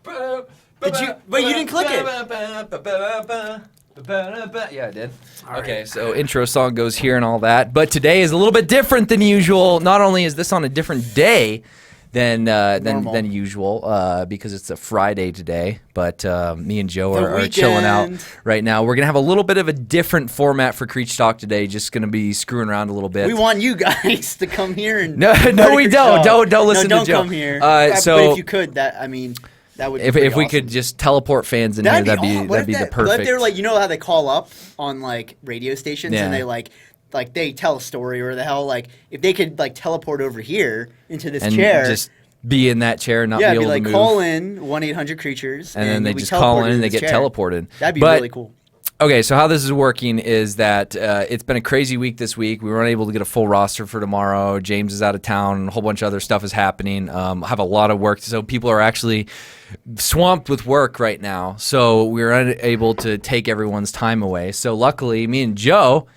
Did you? But you didn't click it. Yeah, I did. Okay, so intro song goes here and all that. But today is a little bit different than usual. Not only is this on a different day than usual because it's a Friday today, but me and Joe are chilling out right now. We're gonna have a little bit of a different format for Creech Talk today. Just gonna be screwing around a little bit. We want you guys to come here and no, we don't. Don't listen to Joe. Don't come here. But if you could, that would. If awesome. we could just teleport fans in here, that'd be the perfect. What if they're like, you know how they call up on like radio stations and they like they tell a story or the hell, like if they could like teleport over here into this chair, just be in that chair and not be able to move. Call in 1-800-Creatures and then they just call in and they get teleported. That'd be really cool. Okay, so how this is working is that it's been a crazy week this week. We weren't able to get a full roster for tomorrow. James is out of town. A whole bunch of other stuff is happening. I have a lot of work, so people are actually swamped with work right now. So we were unable to take everyone's time away. So luckily, me and Joe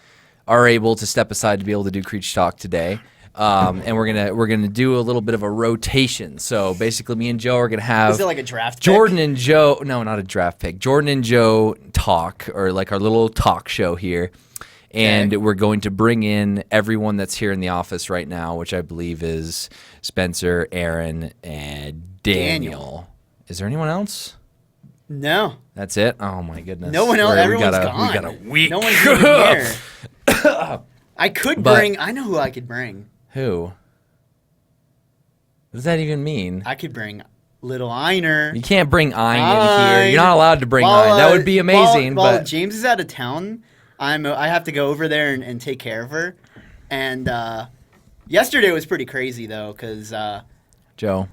are able to step aside to be able to do Creech Talk today. And we're gonna do a little bit of a rotation. So basically, me and Joe are gonna have. Is it like a draft pick? Jordan and Joe? No, not a draft pick. Jordan and Joe talk, or like our little talk show here, and we're going to bring in everyone that's here in the office right now, which I believe is Spencer, Aaron, and Daniel. Is there anyone else? No. That's it. Oh my goodness. No one else. Everyone's gone. We got a week. No one's even here. I could bring. I know who I could bring. Who? What does that even mean? I could bring Little Einer. You can't bring Ein in here. You're not allowed to bring Ein. That would be amazing. While James is out of town, I have to go over there and take care of her. And yesterday was pretty crazy though, because Joe,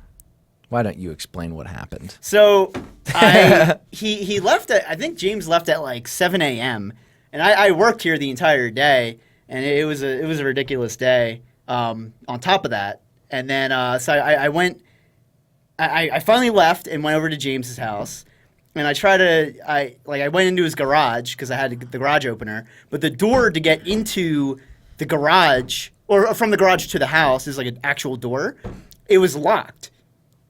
why don't you explain what happened? So he left at, I think James left at like 7 a.m. and I worked here the entire day, and it was a ridiculous day. On top of that, and then so I went. I finally left and went over to James's house, and I went into his garage because I had the garage opener, but the door to get into the garage or from the garage to the house is like an actual door. It was locked.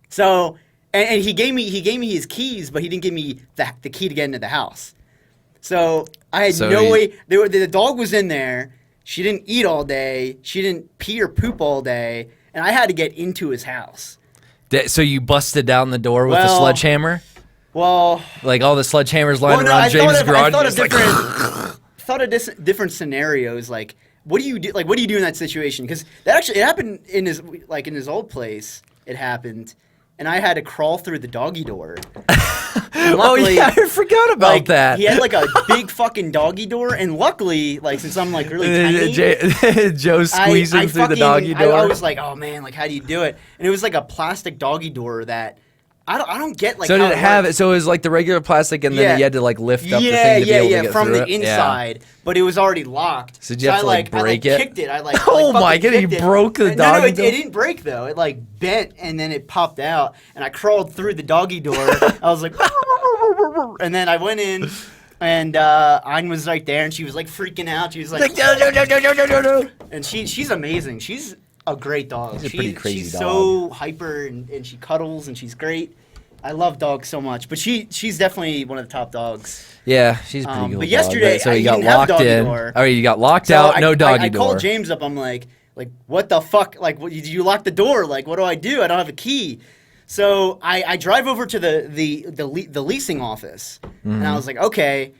So and he gave me his keys, but he didn't give me the key to get into the house. So I had no way. The dog was in there. She didn't eat all day. She didn't pee or poop all day. And I had to get into his house. So you busted down the door with a sledgehammer? Well... Like all the sledgehammers lying around James' garage? I thought of different scenarios. Like, what do you do? Like, what do you do in that situation? Because it happened in his old place. It happened. And I had to crawl through the doggy door. Luckily, I forgot about that. He had like a big fucking doggy door, and luckily, like since I'm like really tiny, Joe squeezing through the doggy door. I was like, oh man, like how do you do it? And it was like a plastic doggy door that I don't get like. So did it have it? So it was like the regular plastic, and then you had to like lift up the thing to be able to get from through the inside, but it was already locked. So did you have to like break it? I kicked it. Oh my god! You broke the doggy door. It didn't break though. It like bent and then it popped out, and I crawled through the doggy door. I was like, and then I went in, and Ein was right there, and she was like freaking out. She was like, no. And she's amazing. She's a great dog. She's a pretty crazy she's dog. So hyper and she cuddles and she's great. I love dogs so much, but she's definitely one of the top dogs. Yeah, she's a pretty cool. But yesterday, dog, so you got didn't have locked in. Door. Oh, you got locked out. No doggy door. I called James up. I'm like, what the fuck? Like, did you lock the door? Like, what do I do? I don't have a key. So I drive over to the leasing office, and I was like, okay.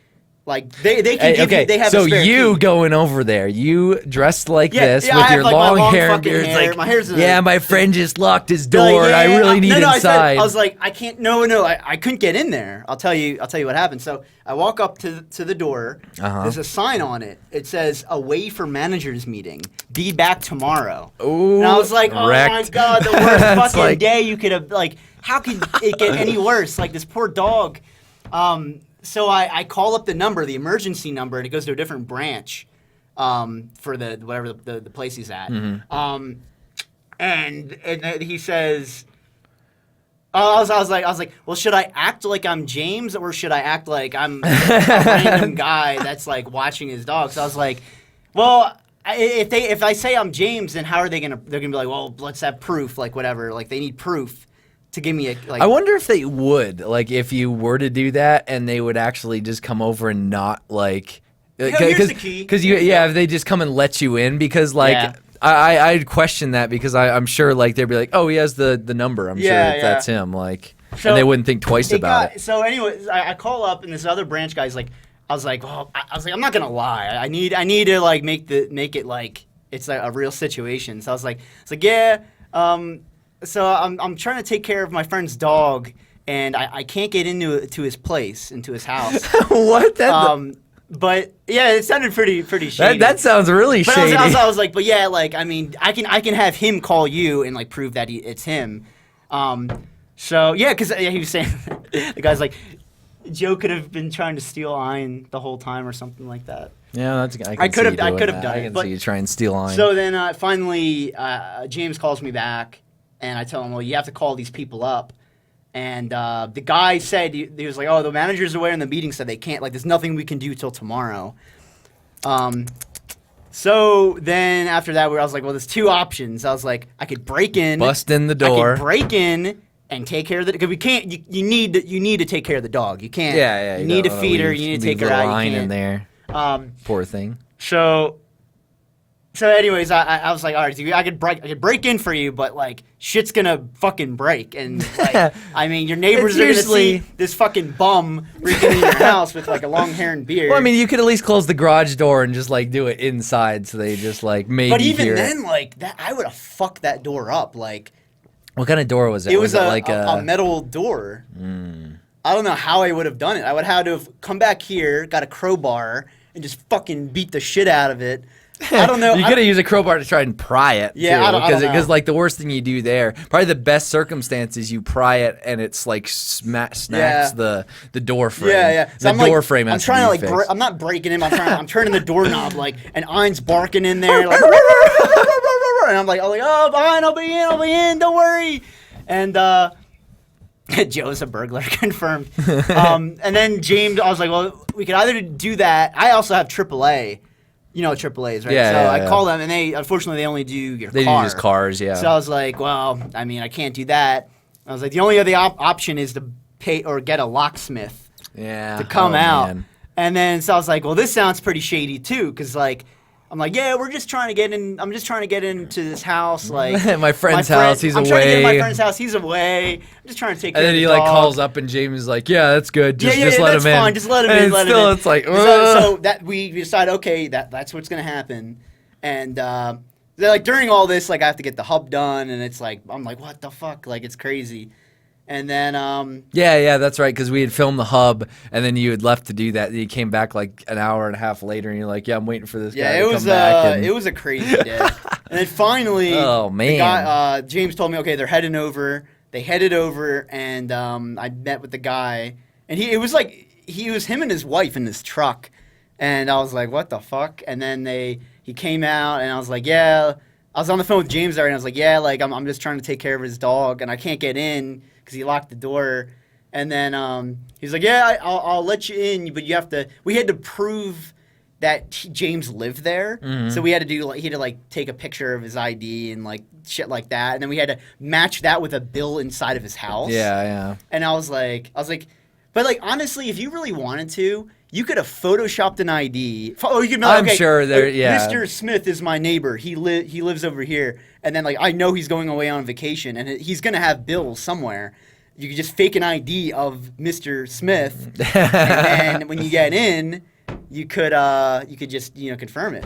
Like they can give you, they have so a spare you key. Going over there, you dressed like this with your long hair and beard. Hair. Like, my hair's my friend just locked his door. And I really need inside. I was like, I can't. No, I couldn't get in there. I'll tell you what happened. So I walk up to the door. There's a sign on it. It says "Away for managers meeting. Be back tomorrow." Ooh, and I was like, oh wrecked. my god, the worst fucking day you could have. Like, how could it get any worse? Like this poor dog. So I call up the emergency number, and it goes to a different branch for the place he's at. Mm-hmm. And he says, I was like, well, should I act like I'm James, or should I act like I'm a random guy that's like watching his dog? So I was like, well, if I say I'm James, then how are they gonna? They're gonna be like, well, let's have proof, like whatever. Like they need proof to give me a like. I wonder if they would, like, if you were to do that, and they would actually just come over and not like, here's the key. Because if they just come and let you in, because like. Yeah. I'd question that because I'm sure like they'd be like, oh, he has the number. I'm sure that's him. Like, So and they wouldn't think twice about it. So anyways, I call up and this other branch guy's like, I was like, I'm not gonna lie. I need to like make it like it's like a real situation. So I was like, yeah. So I'm trying to take care of my friend's dog, and I can't get into his place, into his house. What? But yeah, it sounded pretty shady. That sounds really shady. I was like, but yeah, like I mean, I can have him call you and like prove that it's him. So yeah, because he was saying the guy's like, Joe could have been trying to steal iron the whole time or something like that. Yeah, I could have done it. I can see you try and steal iron. So then finally, James calls me back, and I tell him, well, you have to call these people up. And the guy said, he was like, oh, the manager's away in the meeting, said they can't, like, there's nothing we can do till tomorrow. So then after that, I was like, well, there's two options. I was like, I could break in. Bust in the door. I could break in and take care of the, because we can't, you need to take care of the dog. You can't. Yeah. You need to feed her. You need to take her out. Line you can't. in there. Poor thing. So anyways, I was like, all right, so I could break in for you, but like shit's gonna fucking break, and like I mean, your neighbors are gonna see this fucking bum breaking in your house with like a long hair and beard. Well, I mean, you could at least close the garage door and just like do it inside, so they just like maybe. But even hear then, like that, I would have fucked that door up. Like, what kind of door was it? It was like a metal door. I don't know how I would have done it. I would have had to have come back here, got a crowbar, and just fucking beat the shit out of it. I don't know. You could have used a crowbar to try and pry it. Yeah, too, I don't know. Because like the worst thing you do there, probably the best circumstances, you pry it and it's like snaps the door frame. Yeah. So the door frame. I'm trying to like. I'm not breaking him. I'm turning the doorknob like, and Ein's barking in there like, and I'm like, oh, Ein, I'll be in. Don't worry. And Joe's a burglar, confirmed. And then James, I was like, well, we could either do that. I also have AAA. You know what AAA is, right? Yeah, I call them, and unfortunately they only do your car. They do just cars, yeah. So I was like, well, I mean, I can't do that. I was like, the only other option is to pay or get a locksmith to come out. Man. And then so I was like, well, this sounds pretty shady too, because like, I'm like, yeah, we're just trying to get in. I'm just trying to get into this house, like my friend's house. He's away. I'm trying to get in my friend's house. He's away. I'm just trying to take care of the dog. And then he like calls up, and James is like, yeah, that's good. Just let him in. Fine. Just let him in. Let him in. It's like, so that we decide, okay, that's what's gonna happen, and they're like during all this, like I have to get the hub done, and it's like I'm like, what the fuck, like it's crazy. And then yeah, that's right, because we had filmed the hub, and then you had left to do that. And you came back like an hour and a half later, and you're like, yeah, I'm waiting for this guy to come back. It was a crazy day. And then finally, oh man, the guy, James told me, okay, they're heading over. They headed over, and I met with the guy, and it was him and his wife in this truck, and I was like, what the fuck? And then he came out, and I was like, yeah. I was on the phone with James there, and I was like, yeah, like I'm just trying to take care of his dog, and I can't get in because he locked the door. And then he's like, yeah, I'll let you in, but you have to. We had to prove that James lived there, so we had to he had to take a picture of his ID and like shit like that, and then we had to match that with a bill inside of his house. Yeah. And I was like, but like honestly, if you really wanted to, you could have photoshopped an ID. Or you could be like, I'm sure there. Yeah. Mr. Smith is my neighbor. He lives over here, and then like I know he's going away on vacation, and he's gonna have bills somewhere. You could just fake an ID of Mr. Smith, and then when you get in, you could just confirm it.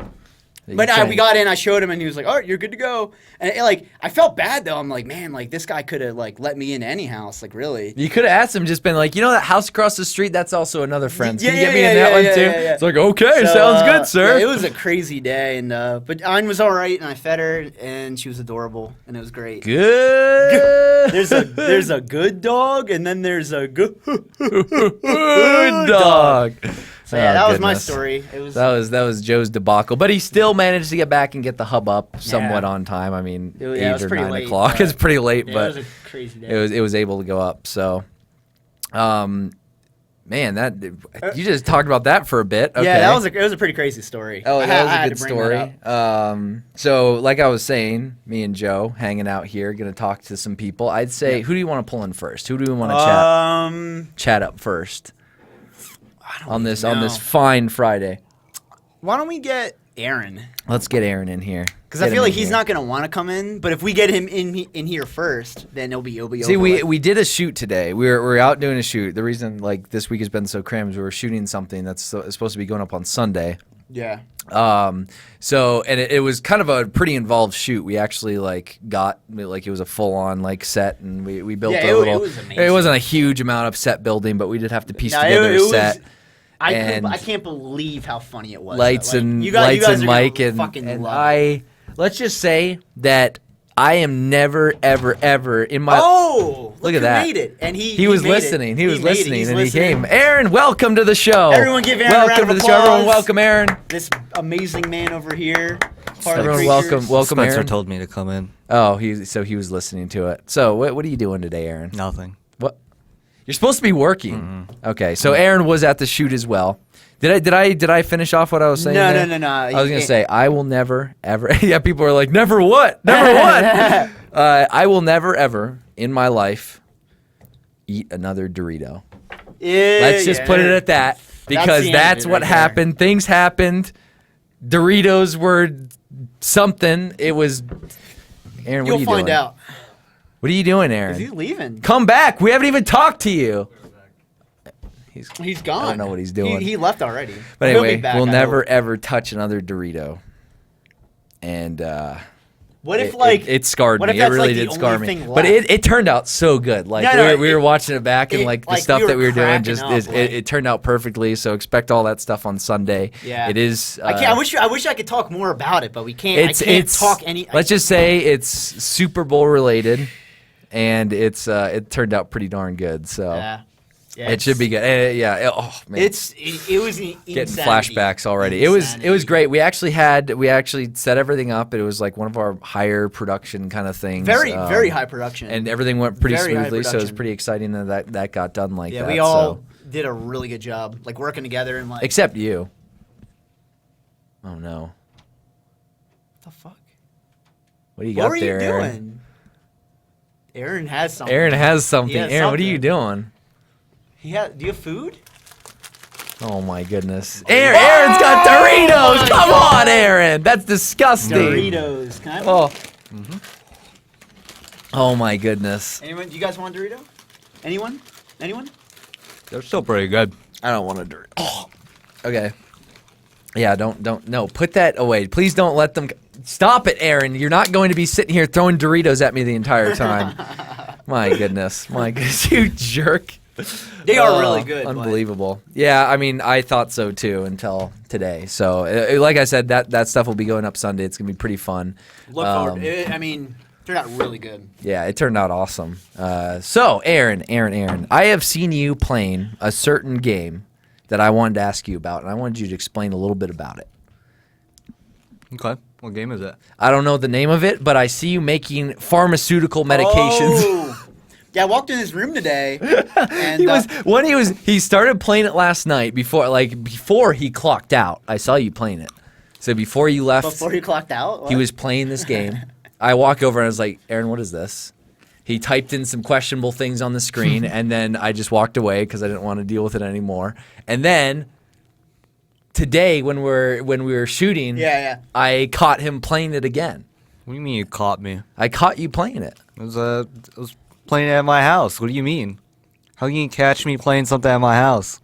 But we got in, I showed him, and he was like, all right, you're good to go. And I felt bad, though. I'm like, man, like, this guy could have, let me into any house, like, really. You could have asked him, just been like, that house across the street, that's also another friend's. Can you get me in that one, too? Yeah. It's like, okay, sounds good, sir. Yeah, it was a crazy day, and but Ein was all right, and I fed her, and she was adorable, and it was great. Good. There's a good dog, and then there's a good dog. So yeah, that was my story. It was that was Joe's debacle, but he still managed to get back and get the hub up somewhat on time. I mean, 8 or 9 o'clock. It's pretty late, but it was a crazy day. It was able to go up. So, Man, that you just talked about that for a bit. Okay. Yeah, it was a pretty crazy story. Oh, I that was had a to good bring that story. up. So, like I was saying, me and Joe hanging out here, going to talk to some people. I'd say, who do you want to pull in first? Who do we want to chat up first on this fine Friday? Why don't we get Aaron? Let's get Aaron in here. Because I feel like he's not going to want to come in, but if we get him in here first, then it'll be See, over. we did a shoot today. We were out doing a shoot. The reason like this week has been so crammed is we were shooting something that's supposed to be going up on Sunday. Yeah. So and it was kind of a pretty involved shoot. We actually got it was a full on set, and we built a little. It was amazing. It wasn't a huge amount of set building, but we did have to piece together a set. I can't believe how funny it was. Lights and Mike and let's just say that I am never ever in my look at that. Made it. And he was listening. He was listening, and he listening. came. Aaron, welcome to the show. Everyone give Aaron welcome a round to of the show. applause. Everyone welcome Aaron. This amazing man over here. Everyone welcome Spencer Aaron. told me to come in. Oh, he was listening to it. So what are you doing today, Aaron? Nothing. What? You're supposed to be working. Mm-hmm. Okay, so Aaron was at the shoot as well. Did I finish off what I was saying? No. I was gonna say I will never ever. Yeah, people are like, never what? Never what? I will never ever in my life eat another Dorito. Let's just put it at that, because that's what happened. Things happened. Doritos were something. It was. Aaron, what are you doing? You'll find out. What are you doing, Aaron? Is he leaving? Come back. We haven't even talked to you. He's gone. I don't know what he's doing. He left already. But He'll anyway, be back, we'll I never hope. ever touch another Dorito. And What if it scarred what me. if It that's, really like, the did scar only me. thing But left? it turned out so good. Like No, we were watching it back, and the like, stuff we that we were doing cracking just up, it turned out perfectly. So expect all that stuff on Sunday. Yeah. It is. I wish I could talk more about it, but we can't. I can't talk any. Let's just say it's Super Bowl related, and it turned out pretty darn good. So. Yeah, It should be good. Oh man, it was getting insanity. flashbacks already. It was great. We actually set everything up. It was like one of our higher production kind of things. Very high production, and everything went pretty Very high smoothly. So it was production. pretty exciting that got done like that. Yeah, we all did a really good job, like working together and like. Except you. Oh no! What the fuck? What do you got What there, are you Aaron? doing? Aaron has something. Aaron has something. He has Aaron, what are you something. doing? Do you have food? Oh my goodness! Aaron's got Doritos. Come on, Aaron. That's disgusting. Doritos. Can I have Oh. one? Oh my goodness! Anyone? Do you guys want a Dorito? Anyone? They're still pretty good. I don't want to Dorito. Oh. Okay. Yeah, don't no. Put that away. Please don't let them. Stop it, Aaron. You're not going to be sitting here throwing Doritos at me the entire time. My goodness, you jerk. They are really good. Unbelievable. Yeah, I mean, I thought so too until today. So, like I said, that stuff will be going up Sunday. It's gonna be pretty fun. Look forward. I mean, turned out really good. Yeah, it turned out awesome. So, Aaron, I have seen you playing a certain game that I wanted to ask you about, and I wanted you to explain a little bit about it. Okay. What game is it? I don't know the name of it, but I see you making pharmaceutical medications. Oh. Yeah, I walked in his room today, and he started playing it last night before he clocked out. I saw you playing it. So before you left, before he clocked out, he was playing this game. I walk over and I was like, Aaron, what is this? He typed in some questionable things on the screen, and then I just walked away because I didn't want to deal with it anymore. And then today, when we were shooting, I caught him playing it again. What do you mean you caught me? I caught you playing it. It was playing it at my house. What do you mean? How can you catch me playing something at my house?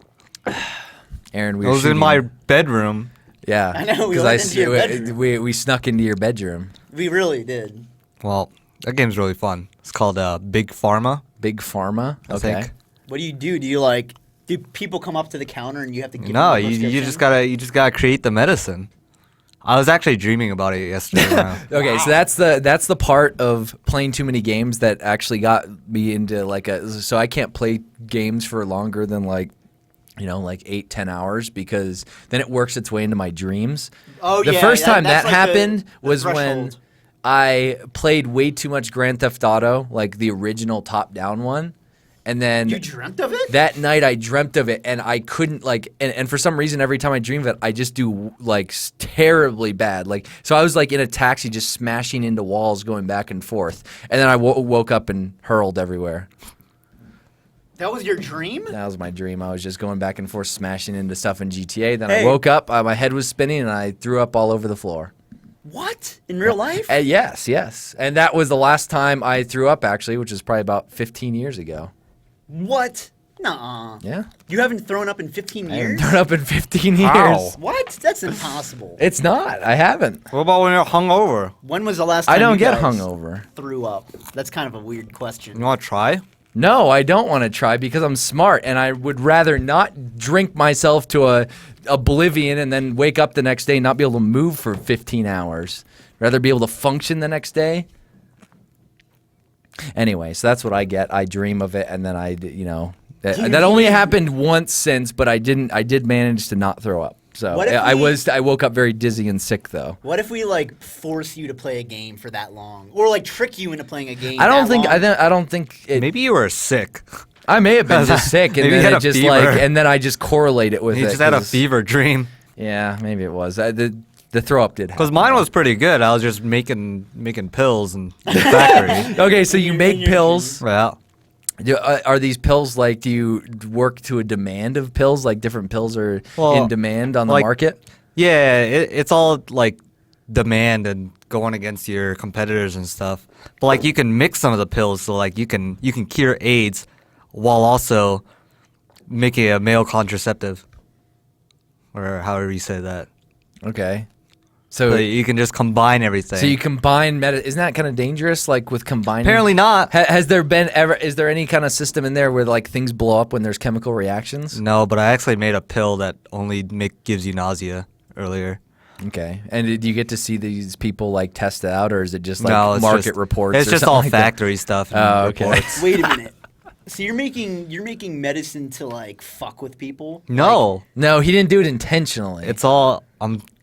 Aaron, It was in my bedroom. Yeah, I know, we went into your bedroom. we snuck into your bedroom. We really did. Well, that game's really fun. It's called Big Pharma. Big Pharma. I Okay. think. What do you do? Do people come up to the counter and you have to give No, them a you prescription? just gotta create the medicine. I was actually dreaming about it yesterday. Okay, so that's the part of playing too many games that actually got me into so I can't play games for longer than 8-10 hours, because then it works its way into my dreams. Oh, the yeah, first time that's that like happened the was when threshold. I played way too much Grand Theft Auto, like the original top-down one, And then You dreamt of it? that night I dreamt of it, and I couldn't and for some reason every time I dream of it, I just do terribly bad. So I was in a taxi just smashing into walls, going back and forth, and then I woke up and hurled everywhere. That was your dream? That was my dream. I was just going back and forth, smashing into stuff in GTA. Then Hey. I woke up, my head was spinning, and I threw up all over the floor. What? In real life? Yes. And that was the last time I threw up, actually, which is probably about 15 years ago. What? Nuh-uh. Yeah. You haven't thrown up in 15 I haven't years? thrown up in 15 years. How? What? That's impossible. It's not. I haven't. What about when you're hungover? When was the last time I don't you get guys hungover. threw up? That's kind of a weird question. You want to try? No, I don't want to try because I'm smart, and I would rather not drink myself to oblivion and then wake up the next day and not be able to move for 15 hours. Rather be able to function the next day. Anyway, so that's what I get. I dream of it, and then that only happened once since, but I did manage to not throw up. So What if I woke up very dizzy and sick though. What if we force you to play a game for that long, or trick you into playing a game? I don't that think long? I don't think it, Maybe you were sick. I may have been just sick, and Maybe you then had it a just fever. and then I just correlate it with You it. just had a 'cause- fever dream. Yeah, maybe it was. The throw up did happen. Because mine was pretty good. I was just making pills in the factory. Okay, so you In make your pills. Yeah. Are these pills do you work to a demand of pills? Different pills are Well, in demand on the like- market? Yeah, it's all demand and going against your competitors and stuff. But you can mix some of the pills, so you can cure AIDS while also making a male contraceptive, or however you say that. Okay. So So you can just combine everything. you combine isn't that kind of dangerous with combining? Apparently not. Has there been ever is there any kind of system in there where things blow up when there's chemical reactions? No, but I actually made a pill that only gives you nausea earlier. Okay. And did you get to see these people test it out, or is it just No, it's market just- reports? It's or just something all like that? factory stuff. And Oh, okay. reports. Wait a minute. So you're making medicine to fuck with people? No, No, he didn't do it intentionally. it's all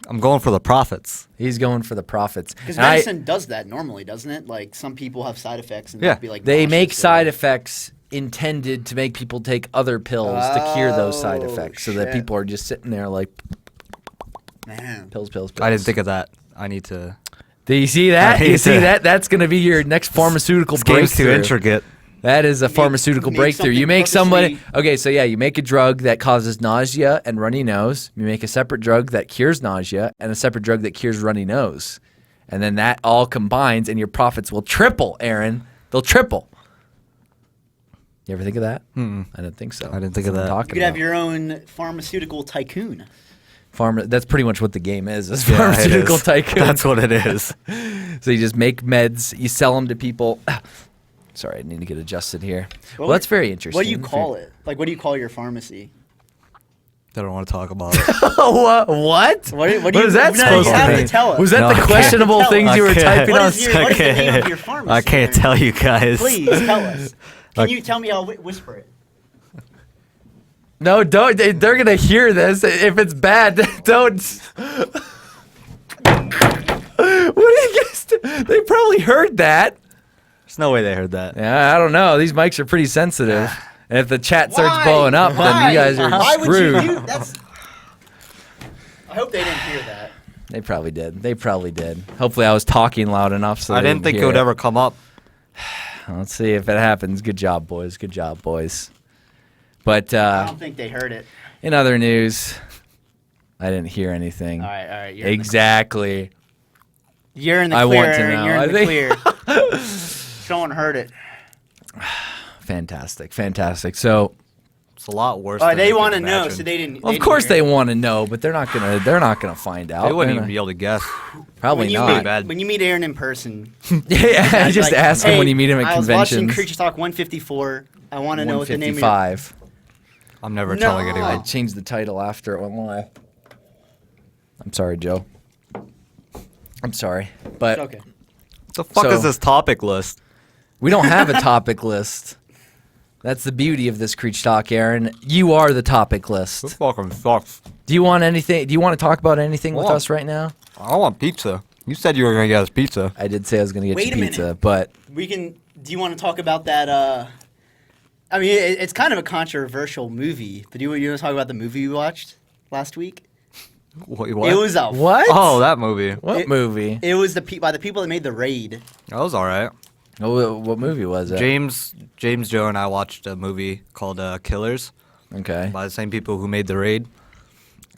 I'm going for the profits. He's going for the profits. Because And medicine does that normally, doesn't it? Some people have side effects and Yeah. they'll be they make nauseous or- side effects intended to make people take other pills to cure those side Oh, effects, so that shit. people are just sitting there Man. pills. I didn't think of that. I need to. Do you see that? I You hate see that. that? That's going to be your next pharmaceutical This game's too breakthrough. intricate. That is a pharmaceutical make breakthrough. You something make somebody. purposely- Okay, so yeah, you make a drug that causes nausea and runny nose. You make a separate drug that cures nausea and a separate drug that cures runny nose, and then that all combines, and your profits will triple. Aaron, they'll triple. You ever think of that? Mm-mm. I didn't think so. I didn't think That's of what I'm that. talking You could have about. your own pharmaceutical tycoon. That's pretty much what the game is. Is Yeah, it pharmaceutical is. tycoon. That's what it is. So you just make meds, you sell them to people. Sorry, I need to get adjusted here. Well, What- that's very interesting. What do you call it? What do you call your pharmacy? I don't want to talk about it. What? What do you- What is that no, supposed you to have mean? to tell us. Was that No, the I can't. questionable Tell things us. you were I can't. typing What on? is what is the name of your pharmacy? I can't Aaron? tell you guys. Please tell us. Can Okay. you tell me? I'll whisper it. No, don't. They're gonna hear this. If it's bad, don't. What do you guys do? They probably heard that. There's no way they heard that. Yeah, I don't know. These mics are pretty sensitive. And if the chat starts Why? blowing up, then Why? you guys are Why would screwed. you do that's? I hope they didn't hear that. They probably did. Hopefully, I was talking loud enough so I they didn't think it hear would ever come up. Let's see if it happens. Good job, boys. Good job, boys. But I don't think they heard it. in other news, I didn't hear anything. All right. You're in the Exactly. You're in the I clear. want to Aaron. know. You're in I the think- clear. Someone heard it. Fantastic. So, It's a lot worse. Oh, than they you could want to know, imagine. so they didn't. of course they want to know, but they're not gonna find out. They wouldn't They're even be able to guess. probably when you not. meet, bad. when you meet Aaron in person. Yeah, just like, ask him hey, when you meet him at I was watching conventions. Creature Talk 154. I want to know what the name of your 155. I'm never No. telling I anyone. changed the title after it went live. I'm sorry, Joe. I'm sorry, but Okay. What the fuck So- is this topic list? we don't have a topic list. That's the beauty of this Creech Talk, Aaron. You are the topic This list. fucking sucks. Do you want anything? Do you want to talk about anything with Well, us right now? I want pizza. You said you were gonna get us pizza. I did say I was going to get Wait you a pizza, minute. but We can. Do you want to talk about that? I mean, it's kind of a controversial movie. But you want to talk about the movie we watched last week? Wait, what? It was a What? Oh, that movie. What movie? It was by the people that made The Raid. That was all right. Oh, what movie was it? James, Joe, and I watched a movie called Killers Okay. by the same people who made The Raid.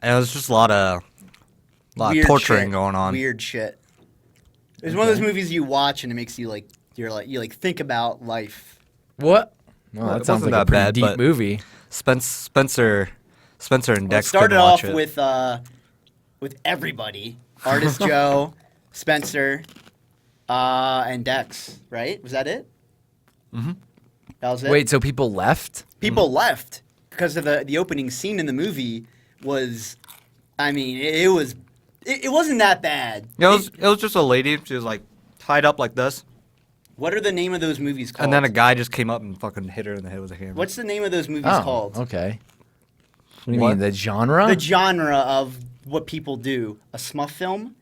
And it was just a lot of Weird torturing shit. going on. Weird shit. It's one of those movies you watch and it makes you you think about life. What? Well, Well, that it sounds like wasn't a that pretty bad, deep but- movie. Spencer and Well, it Dex started couldn't watch off it. with everybody. Artist Joe, Spencer, and Dex, right? Was that it? Mhm. That was it? Wait, so people left? People left because of the opening scene in the movie was, I mean, it wasn't that bad. It was just a lady. She was like tied up like this, What are the name of those movies called? and then a guy just came up and fucking hit her in the head with a hammer. What's the name of those movies Oh, called? okay. What do you What? mean, the genre? The genre of what people do. A snuff film?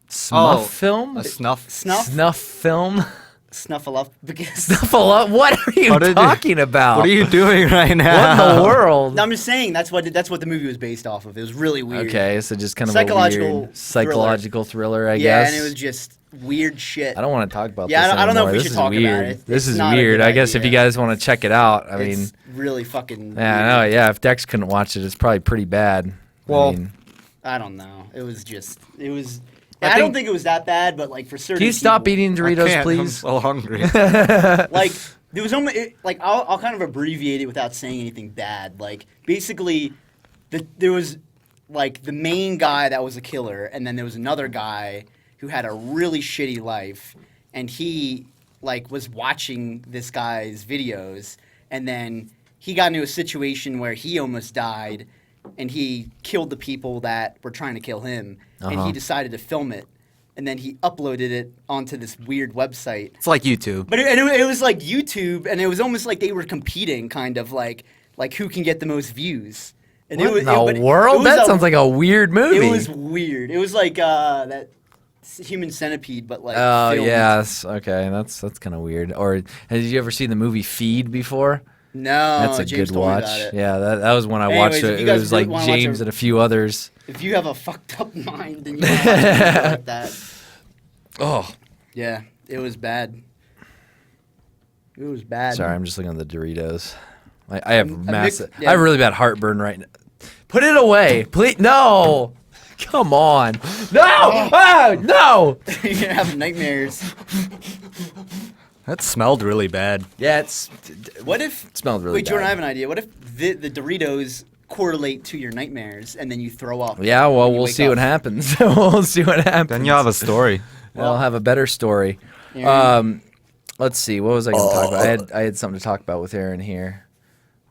Snuff film? A snuff. Snuff? Snuff film? Snuffleupagus. Snuffle. What are you What did you- talking about? What are you doing right What now? in the world? No, I'm just saying that's what the movie was based off of. It was really weird. Okay, so just kind of Psychological a weird psychological thriller, I Yeah, guess. and it was just weird shit. I don't want to talk about Yeah, this I don't know if anymore. we This should is talk about weird. it. This It's is not a weird. good I guess if you idea. guys want to check it out, I mean, It's really fucking. yeah, I weird. know. Yeah, if Dex couldn't watch it, it's probably pretty bad. Well, I mean, I don't know. It was just. It was. I I don't think- think it was that bad, but like for certain. can you stop people, eating I Doritos, can't, I'm please? so hungry. Like there was almost like I'll kind of abbreviate it without saying anything bad. Like basically, there was like the main guy that was a killer, and then there was another guy who had a really shitty life, and he like was watching this guy's videos, and then he got into a situation where he almost died, and he killed the people that were trying to kill him, and Uh-huh. he decided to film it, and then he uploaded it onto this weird website. It's like YouTube. But it was like YouTube, and it was almost like they were competing, kind of like who can get the most views. And What in but the world? was That sounds like a weird movie. It was weird. It was like that Human Centipede, but like. Oh filmed. yes, okay, that's kind of weird. Or did you ever see the movie Feed before? No, That's a James good told me watch. about it. Yeah, that was when I Anyways, watched if it. you It guys was like wanna watch James a- and a few others. If you have a fucked up mind, then you want to watch a movie like that. Oh, Yeah, it was bad. It was bad. sorry, I'm just looking at the Doritos. I have massive. yeah. I have really bad heartburn right now. Put it away, please. No, come on. No, ah, no. You're gonna have nightmares. That smelled really bad. Yeah, What if? it smelled really Wait, Jordan, I bad. have an idea. What if the Doritos correlate to your nightmares, and then you throw up? Yeah, well, when you we'll wake see up? what happens. We'll see what happens. Then you'll have a story. I'll have a better story. Aaron? Let's see. What was I going to talk about? I had something to talk about with Aaron here.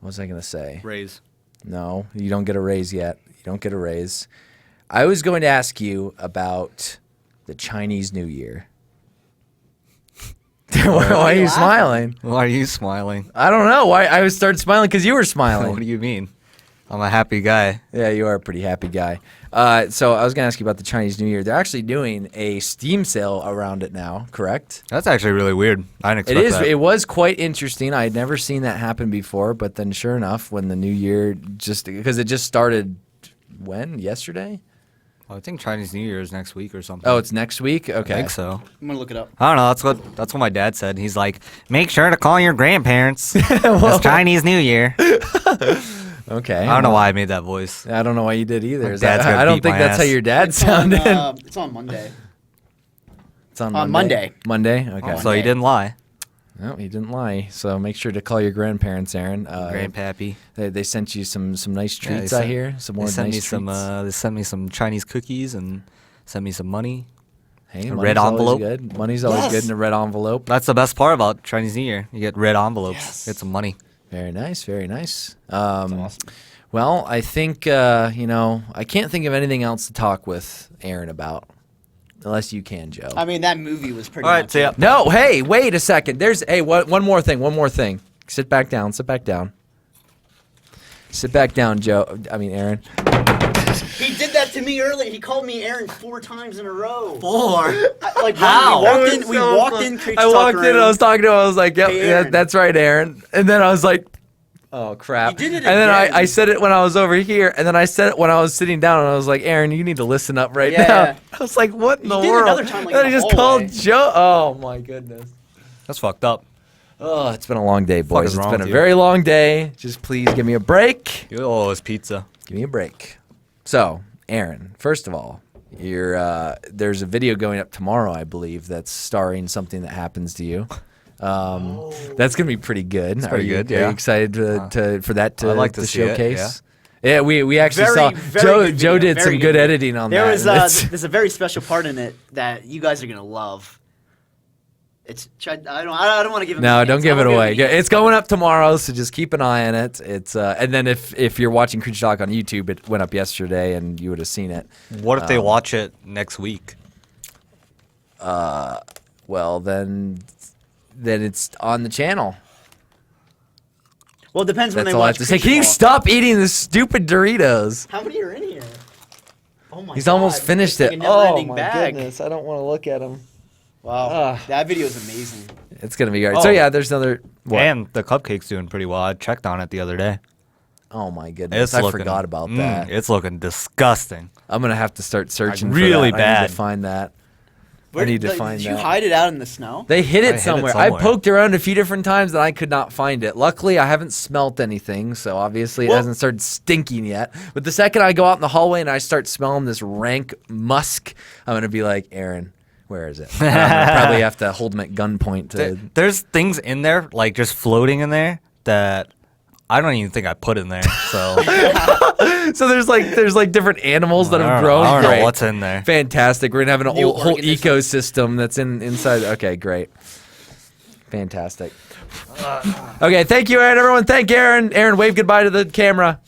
What was I going to say? Raise. No, you don't get a raise yet. You don't get a raise. I was going to ask you about the Chinese New Year. Why are you laughing? smiling? Why are you smiling? I don't know. Why I started smiling because you were What smiling. do you mean? I'm a happy guy. Yeah, you are a pretty happy guy. So I was going to ask you about the Chinese New Year. They're actually doing a Steam sale around it now, correct? That's actually really weird. I didn't It expect is. that. It was quite interesting. I had never seen that happen before, but then sure enough, when the New Year because it just started when? Yesterday? I think Chinese New Year is next week or something. Oh, it's next week? Okay. I think so. I'm gonna look it up. I don't know. That's what my dad said. He's like, make sure to call your grandparents. It's Chinese New Year. Okay. I don't know why I made that voice. I don't know why you did either. My dad's gonna I don't beat think my that's how ass. your dad It's on, sounded. it's on Monday. It's on on Monday. Monday? Okay. So he didn't lie. No, he didn't lie. So make sure to call your grandparents, Aaron. Grandpappy. They sent you some nice Yeah, they treats, I sent- hear. Some more They sent nice me treats. some. They sent me some Chinese cookies and sent me some money. Hey, a money's red always envelope. Good. Money's always Yes. good in a red envelope. That's the best part about Chinese New Year. You get red envelopes. Yes. Get some money. Very nice. Very nice. Awesome. Well, I think I can't think of anything else to talk with Aaron about, unless you can, Joe. I mean, that movie was pretty. All right, much see ya. it. No, hey, wait a second. There's one more thing. One more thing. Sit back down. Sit back down. Sit back down, Aaron. He did that to me earlier. He called me Aaron 4 times in a row. 4. Like How? we walked in. I walked in and I was talking to him. I was like, yep, Hey, yeah, Aaron. that's right, Aaron. And then I was like, oh, crap. You did it and then again. I said it when I was over here. And then I said it when I was sitting down. And I was like, Aaron, you need to listen up right Yeah, now. yeah. I was like, what in the did it world? another time, like, then in I the just hallway. called Joe. Oh, my goodness. That's fucked up. Oh, it's been a long day, boys. is It's wrong been a with you? very long day. Just please give me a break. You owe us pizza. Give me a break. So, Aaron, first of all, there's a video going up tomorrow, I believe, that's starring something that happens to you. That's gonna be pretty good. pretty good, Are yeah. you excited for that to, I'd like to see it, showcase? Yeah, we actually saw very good Joe video, did very some good good video. editing on There that. was and it's- there's a very special part in it that you guys are gonna love. I don't want to give it. No, any don't hints. give I it won't away. any hints. It's going up tomorrow, so just keep an eye on it. It's and then if you're watching Creature Talk on YouTube, it went up yesterday, and you would have seen it. What if they watch it next week? Well, then it's on the channel. Well, it depends when That's they all I have watch. to say. Creature Can you Talk. stop eating the stupid Doritos? How many are in here? Oh my! He's God. almost finished It's it. like a Oh never-ending my bag. goodness! I don't want to look at him. Wow, that video is amazing. It's gonna be great. So Oh. yeah, there's another. What? And the cupcake's doing pretty well. I checked on it the other day. Oh my goodness! I forgot about that. It's looking disgusting. I'm gonna have to start searching. really for that. I need bad. to find that. Where need to did find you that. hide it out in the snow? They hid I it hid it somewhere. I somewhere. poked around a few different times and I could not find it. Luckily, I haven't smelt anything, so obviously it Well- hasn't started stinking yet. But the second I go out in the hallway and I start smelling this rank musk, I'm gonna be like, Aaron, where is it? And I'm gonna probably have to hold him at gunpoint to. There's things in there, like just floating in there, that I don't even think I put in there. So So there's like different animals that I have don't- grown. I don't know Great. what's in there. Fantastic. We're gonna have an New whole organisms. ecosystem that's inside. Okay, great. Fantastic. Okay, thank you, Aaron. Everyone, thank Aaron. Aaron, wave goodbye to the camera.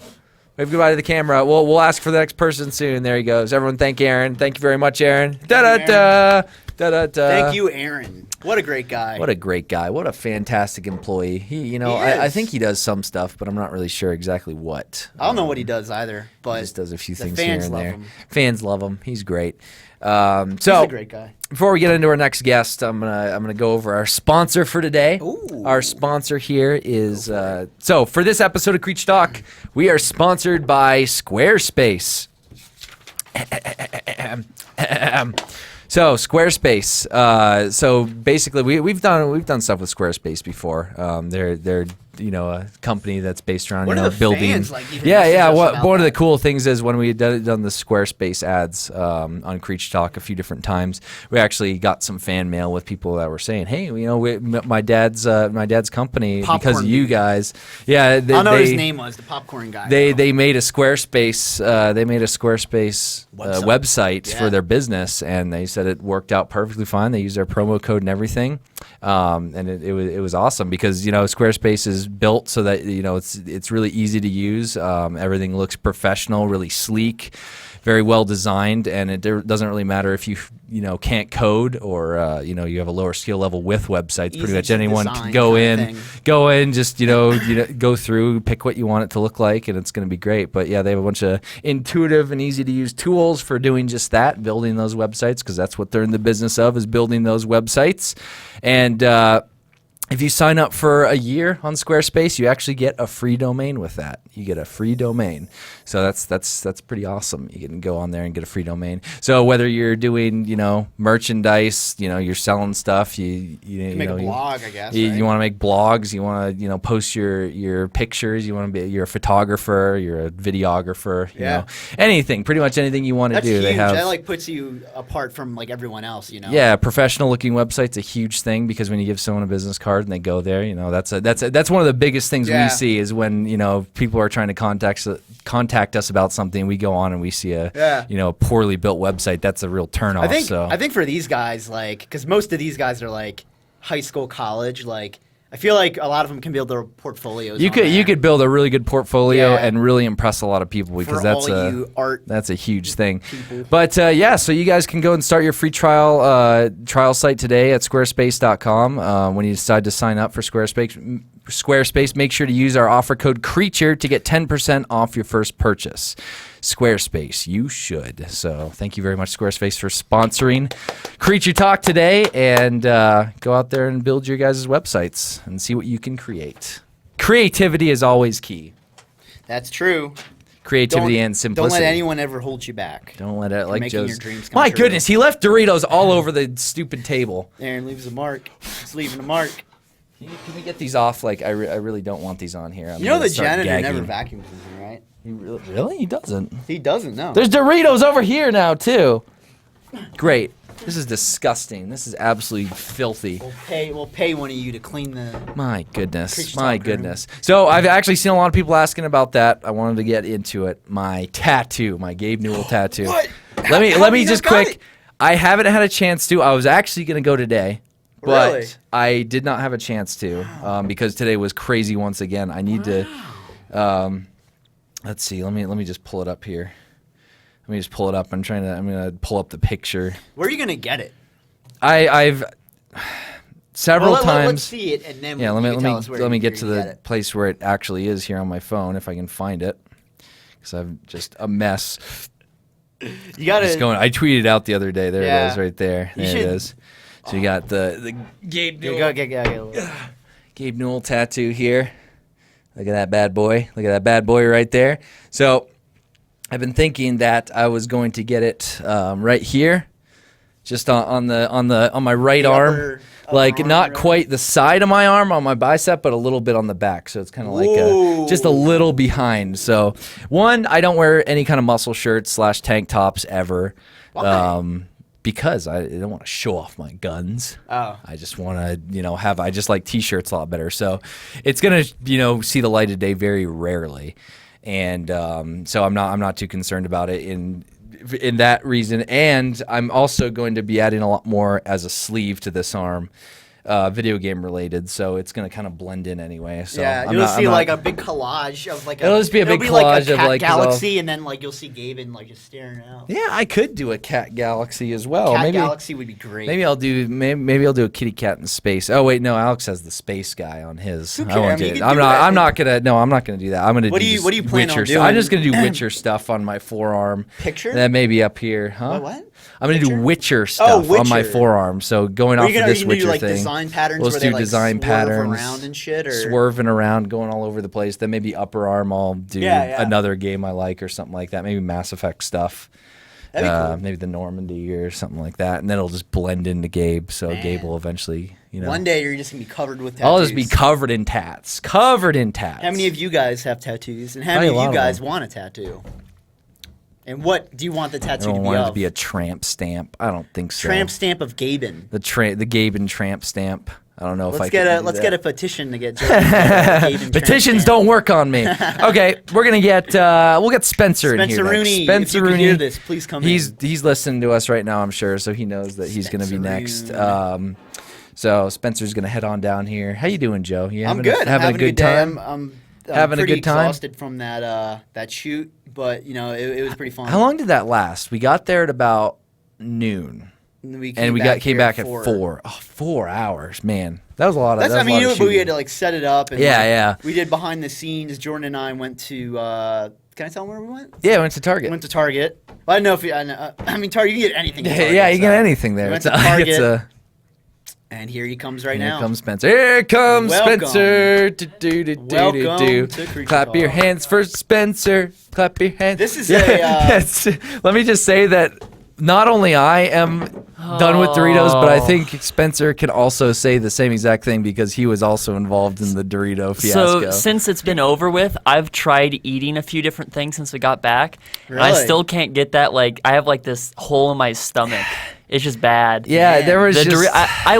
Wave goodbye to the camera. We'll ask for the next person soon. There he goes. Everyone, thank Aaron. Thank you very much, Aaron. Da da da da da da. Thank you, Aaron. What a great guy. What a great guy. What a fantastic employee. He I is. think he does some stuff, but I'm not really sure exactly what. I don't know what he does either, but He just does a few the things fans here and love there. him. Fans love him. He's great. He's So a great guy. before we get into our next guest, I'm gonna go over our sponsor for today. Ooh. Our sponsor here is so for this episode of Creature Talk, we are sponsored by Squarespace. So Squarespace. So basically, we've done stuff with Squarespace before. They're a company that's based around What are the building. fans like even Yeah. message us One about of the that? cool things is when we had done the Squarespace ads on Creature Talk a few different times, we actually got some fan mail with people that were saying, "Hey, my dad's company because Popcorn of you Baby. guys." Yeah, I don't know what his name was, the popcorn guy. though. they made a Squarespace website Yeah. for their business, and they said it worked out perfectly fine. They used their promo code and everything, and it was awesome because Squarespace is built so that it's really easy to use. Everything looks professional, really sleek, very well designed, and it doesn't really matter if you can't code or you have a lower skill level with websites. Pretty Easy much to anyone design can go kinda in, thing. just go through, pick what you want it to look like, and it's going to be great. But yeah, they have a bunch of intuitive and easy to use tools for doing just that, building those websites, because that's what they're in the business of, is building those websites. And if you sign up for a year on Squarespace, you actually get a free domain with that. You get a free domain. So that's pretty awesome. You can go on there and get a free domain. So whether you're doing, merchandise, you're selling stuff, you make a blog, I guess. You, right? you want to make blogs, you want to, post your pictures, you're a photographer, you're a videographer, Yeah. Anything, pretty much anything you want to That's do. huge. They have That puts you apart from everyone else. Yeah, professional looking website's a huge thing because when you give someone a business card and they go there, that's one of the biggest things Yeah. we see is when people are trying to contact us about something. We go on and we see a a poorly built website. That's a real turnoff. I think for these guys, because most of these guys are high school, college, I feel like a lot of them can build their portfolios. you could build a really good portfolio Yeah. and really impress a lot of people because For that's all you art that's a huge thing. people. But so you guys can go and start your free trial site today at squarespace.com. When you decide to sign up for Squarespace, Squarespace. Make sure to use our offer code CREATURE to get 10% off your first purchase. Squarespace, you should. So thank you very much, Squarespace, for sponsoring Creature Talk today. And go out there and build your guys' websites and see what you can create. Creativity is always key. That's true. Creativity and simplicity. Don't let anyone ever hold you back. Don't let it, like making Joe's. your dreams come My true. goodness, he left Doritos all over the stupid table. Aaron leaves a mark. He's leaving a mark. Can we get these off? Like, I really don't want these on here. I'm You know gonna the start janitor gagging. never vacuums in here, right? He really? He doesn't. He doesn't know. There's Doritos over here now, too. Great. This is disgusting. This is absolutely filthy. We'll pay one of you to clean the. My goodness. Creature My Talk room. goodness. So I've actually seen a lot of people asking about that. I wanted to get into it. My tattoo, my Gabe Newell tattoo. What? Let me How you just not got quick. it? I haven't had a chance to. I was actually going to go today, but Really? I did not have a chance to because today was crazy once again. I need to. Let's see. Let me just pull it up here. Let me just pull it up. I'm gonna pull up the picture. Where are you gonna get it? I've several Let's times. see it, and then Yeah, you can tell us where let me you get to get the it. place where it actually is here on my phone if I can find it. Because I'm just a mess. You gotta. It's going. I tweeted out the other day. There it Yeah. is, right there. You There it should- is. So you got the Gabe Newell, Go. Gabe Newell tattoo here. Look at that bad boy. Look at that bad boy right there. So I've been thinking that I was going to get it right here, just on my right The arm, upper like arm, not right? quite the side of my arm on my bicep, but a little bit on the back. So it's kind of like just a Ooh. little behind. So one, I don't wear any kind of muscle shirts / tank tops ever. Why? Because I don't want to show off my guns. Oh. I just want to, I just like t-shirts a lot better. So it's going to, see the light of day very rarely. And so I'm not too concerned about it in that reason. And I'm also going to be adding a lot more as a sleeve to this arm, video game related. So it's going to kind of blend in anyway. So Yeah, I'm you'll not- see I'm not- like a big collage of like. It'll just be a it'll big like collage a of, cat like, 'cause I'll- galaxy, and then like you'll see Gaben like just staring out. Yeah, I could do a cat galaxy as well. Cat maybe galaxy would be great. Maybe I'll do a kitty cat in space. Oh wait, no, Alex has the space guy on his. Who I won't cares? I do mean, it. you can do I'm that. not gonna. No, I'm not gonna do that. I'm gonna. What do you plan on Witcher doing? I'm just gonna do Witcher stuff on my forearm. Picture? And then maybe up here, huh? What? I'm gonna Picture? do Witcher stuff on my Witcher. forearm. So going Are off you of gonna, this are you gonna Witcher do like thing. design patterns Let's where do they like design swerve patterns, around and shit, or swerving around, going all over the place. Then maybe upper arm, I'll do Yeah. another game I like or something like that. Maybe Mass Effect stuff. That'd be cool. Maybe the Normandy or something like that, and then it'll just blend into Gabe. So Man. Gabe will eventually, One day you're just gonna be covered with tattoos. I'll just be covered in tats. Covered in tats. How many of you guys have tattoos, and how Probably many a of lot you of guys them. want a tattoo? And what do you want the I tattoo don't to be want it of? to be a tramp stamp. I don't think so. Tramp stamp of Gaben. The Gabe and tramp stamp. I don't know if I Let's can get a do let's that. get a petition to get Joe Gaben tramp Petitions stamp. don't work on me. Okay, we're gonna get we'll get Spencer in here. Spencer next. Rooney, Spencer if you can Rooney. hear this, please come He's in. he's listening to us right now, I'm sure, so he knows that he's gonna be next. Spencer So Spencer's gonna head on down here. How you doing, Joe? You I'm having good. Having a good day. time? I'm Having a pretty good time? exhausted from that shoot, but it was pretty fun. How long did that last? We got there at about noon. We And we came back at 4. Oh, 4 hours, man. That was a lot of. That's that I was a mean, lot of but we shooting. had to like set it up. And, Yeah, like, yeah. We did behind the scenes. Jordan and I went to. Can I tell them where we went? Yeah, we went to Target. We went to Target. I don't know if I mean Target. You can get anything. At Target, yeah, you so. get anything there. We went It's to Target, it's a. and here he comes right Here now. comes Spencer. Here comes Welcome. Spencer. Do, do, do, do, do, Welcome do. to Creature Clap your Talk. hands for Spencer. Clap your hands. This is Yes. Let me just say that not only I am done with Doritos, but I think Spencer can also say the same exact thing because he was also involved in the Dorito fiasco. So since it's been over with, I've tried eating a few different things since we got back. And I Really? still can't get that. Like I have like this hole in my stomach. It's just bad. yeah, Man. there was The just. I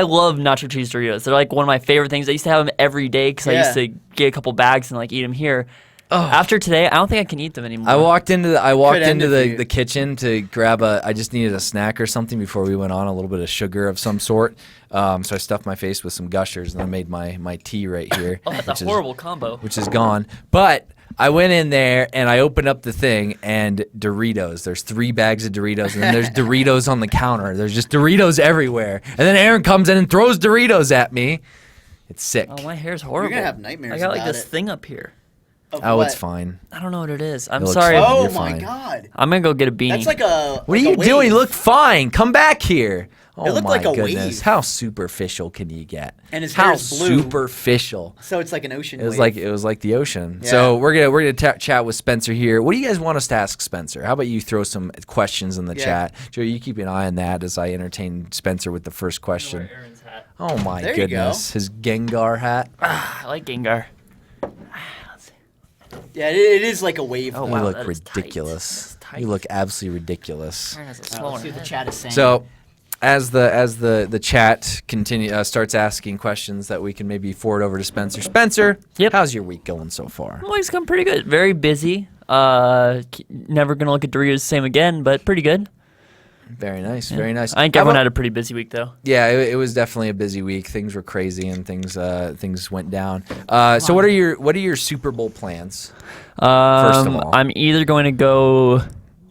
love nacho cheese Doritos. They're like one of my favorite things. I used to have them every day because I Yeah. used to get a couple bags and like eat them here. After today, I don't think I can eat them anymore. I walked into end it for you. the kitchen to grab I just needed a snack or something before we went on, a little bit of sugar of some sort. So I stuffed my face with some Gushers and I made my tea right here. Oh, that's which a is- horrible combo. which is gone. But I went in there and I opened up the thing and Doritos. There's 3 bags of Doritos and then there's Doritos on the counter. There's just Doritos everywhere. And then Aaron comes in and throws Doritos at me. It's sick. Oh, my hair's horrible. You're gonna have nightmares I got like about this it. thing up here. Of Oh, what? it's fine. I don't know what it is. I'm looks sorry. fine. Oh You're my fine. god. I'm gonna go get a beanie. That's like a. What are like you a doing? wave. You look fine. Come back here. Oh looked my like a goodness. wave. How superficial can you get? And his How hair's blue. superficial. So it's like an ocean. It was wave. like the ocean. Yeah. So we're gonna chat with Spencer here. What do you guys want us to ask Spencer? How about you throw some questions in the Yeah. chat? Joe, you keep an eye on that as I entertain Spencer with the first question. Aaron's hat. Oh my There you go. goodness, his Gengar hat. I like Gengar. Yeah, it is like a wave. Oh, You wow, look that is tight. ridiculous. That is You tight. look absolutely ridiculous. Aaron has a Let's smaller see what the head. chat is saying. So, as the chat starts asking questions that we can maybe forward over to Spencer. Spencer, Yep. how's your week going so far? Well, he's come pretty good. Very busy. Never gonna look at Doritos the same again, but pretty good. Very nice, very nice. I think How everyone about- had a pretty busy week though. Yeah, it was definitely a busy week. Things were crazy and things went down. So what are your Super Bowl plans? First of all. I'm either going to go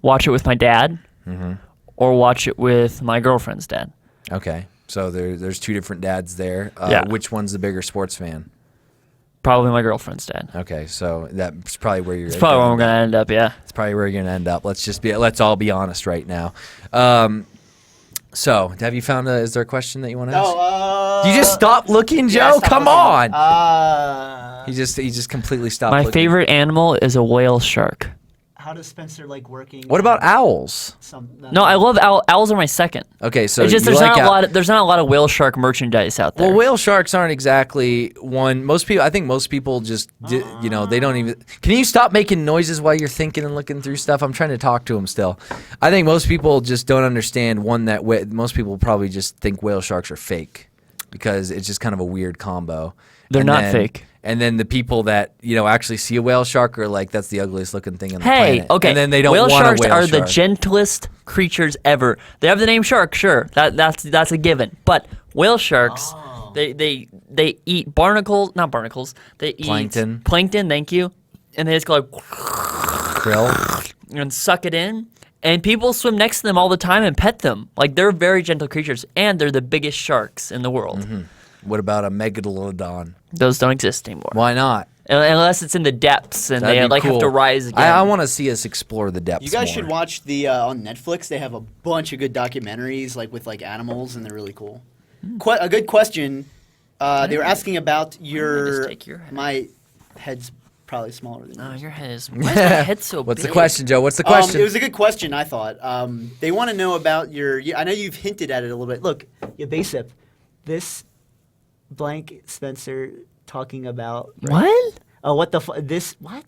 watch it with my dad, Mm-hmm. or watch it with my girlfriend's dad. Okay, so there's two different dads there. Yeah. Which one's the bigger sports fan? Probably my girlfriend's dad. Okay, so that's probably where you're. It's probably where I'm gonna end up. Yeah. It's probably where you're gonna end up. Let's all be honest right now. So have you found is there a question that you want to ask? Oh, You just stopped looking, yeah, Joe. stop Come looking. on. He just completely stopped. My looking. favorite animal is a whale shark. How does Spencer like working? What about owls? No, I love owls. Are my second. Okay, so It's just you there's like there's not a lot of whale shark merchandise out there. Well, whale sharks aren't exactly one. I think most people just, they don't even. Can you stop making noises while you're thinking and looking through stuff? I'm trying to talk to him still. I think most people just don't understand most people probably just think whale sharks are fake because it's just kind of a weird combo. They're And not then- fake. And then the people that actually see a whale shark are like, that's the ugliest looking thing on the Hey, planet. okay. And then they don't whale want sharks a whale are shark. the gentlest creatures ever. They have the name shark, sure. That's a given. But whale sharks, they eat not barnacles. They eat Plankton. Plankton, thank you. And they just go like Krill. and suck it in. And people swim next to them all the time and pet them. Like they're very gentle creatures, and they're the biggest sharks in the world. Mm-hmm. What about a megalodon? Those don't exist anymore. Why not? Unless it's in the depths and That'd they be like have cool. to rise again. I want to see us explore the depths. You guys more. should watch the on Netflix. They have a bunch of good documentaries with animals, and they're really cool. A good question. They were asking about your. take your head. My head's probably smaller than Oh, yours. your head is. Why is my head so What's big? the question, Joe? What's the question? It was a good question, I thought. They want to know about your. I know you've hinted at it a little bit. Look, your base-up. This blank Spencer talking about. What? Oh, what the this what?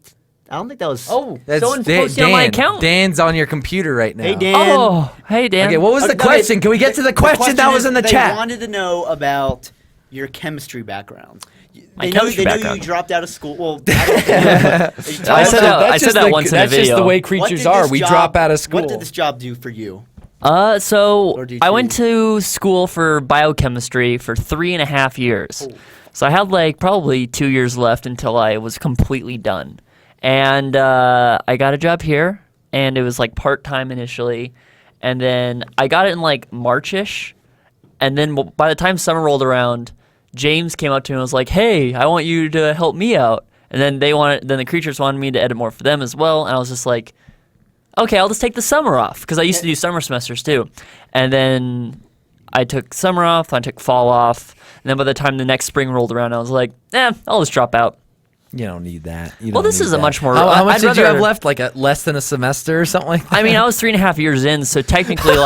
I don't think that was. Oh, That's someone's posting on my account. Dan's on your computer right now. Hey Dan. Oh, hey Dan. Okay, what was the Okay, question? Can we get to the question that was is in the they chat? wanted to know about your chemistry background. My They chemistry know background. you dropped out of school. Well, I I said that once in a That's just video. the way What creatures did are. this We job- drop out of school. What did this job do for you? So Or did I went you- to school for biochemistry for 3.5 years. Oh. So I had probably 2 years left until I was completely done. And I got a job here, and it was part-time initially. And then I got it in March-ish. And then by the time summer rolled around, James came up to me and was like, "Hey, I want you to help me out." And then then the creatures wanted me to edit more for them as well. And I was just like, okay, I'll just take the summer off because I used to do summer semesters too. And then I took summer off, I took fall off, and then by the time the next spring rolled around, I was like, I'll just drop out. You don't need that. Well, this is a much more. How much I'd did you have rather- left? Less than a semester or something like that? I mean, I was 3.5 years in, so technically,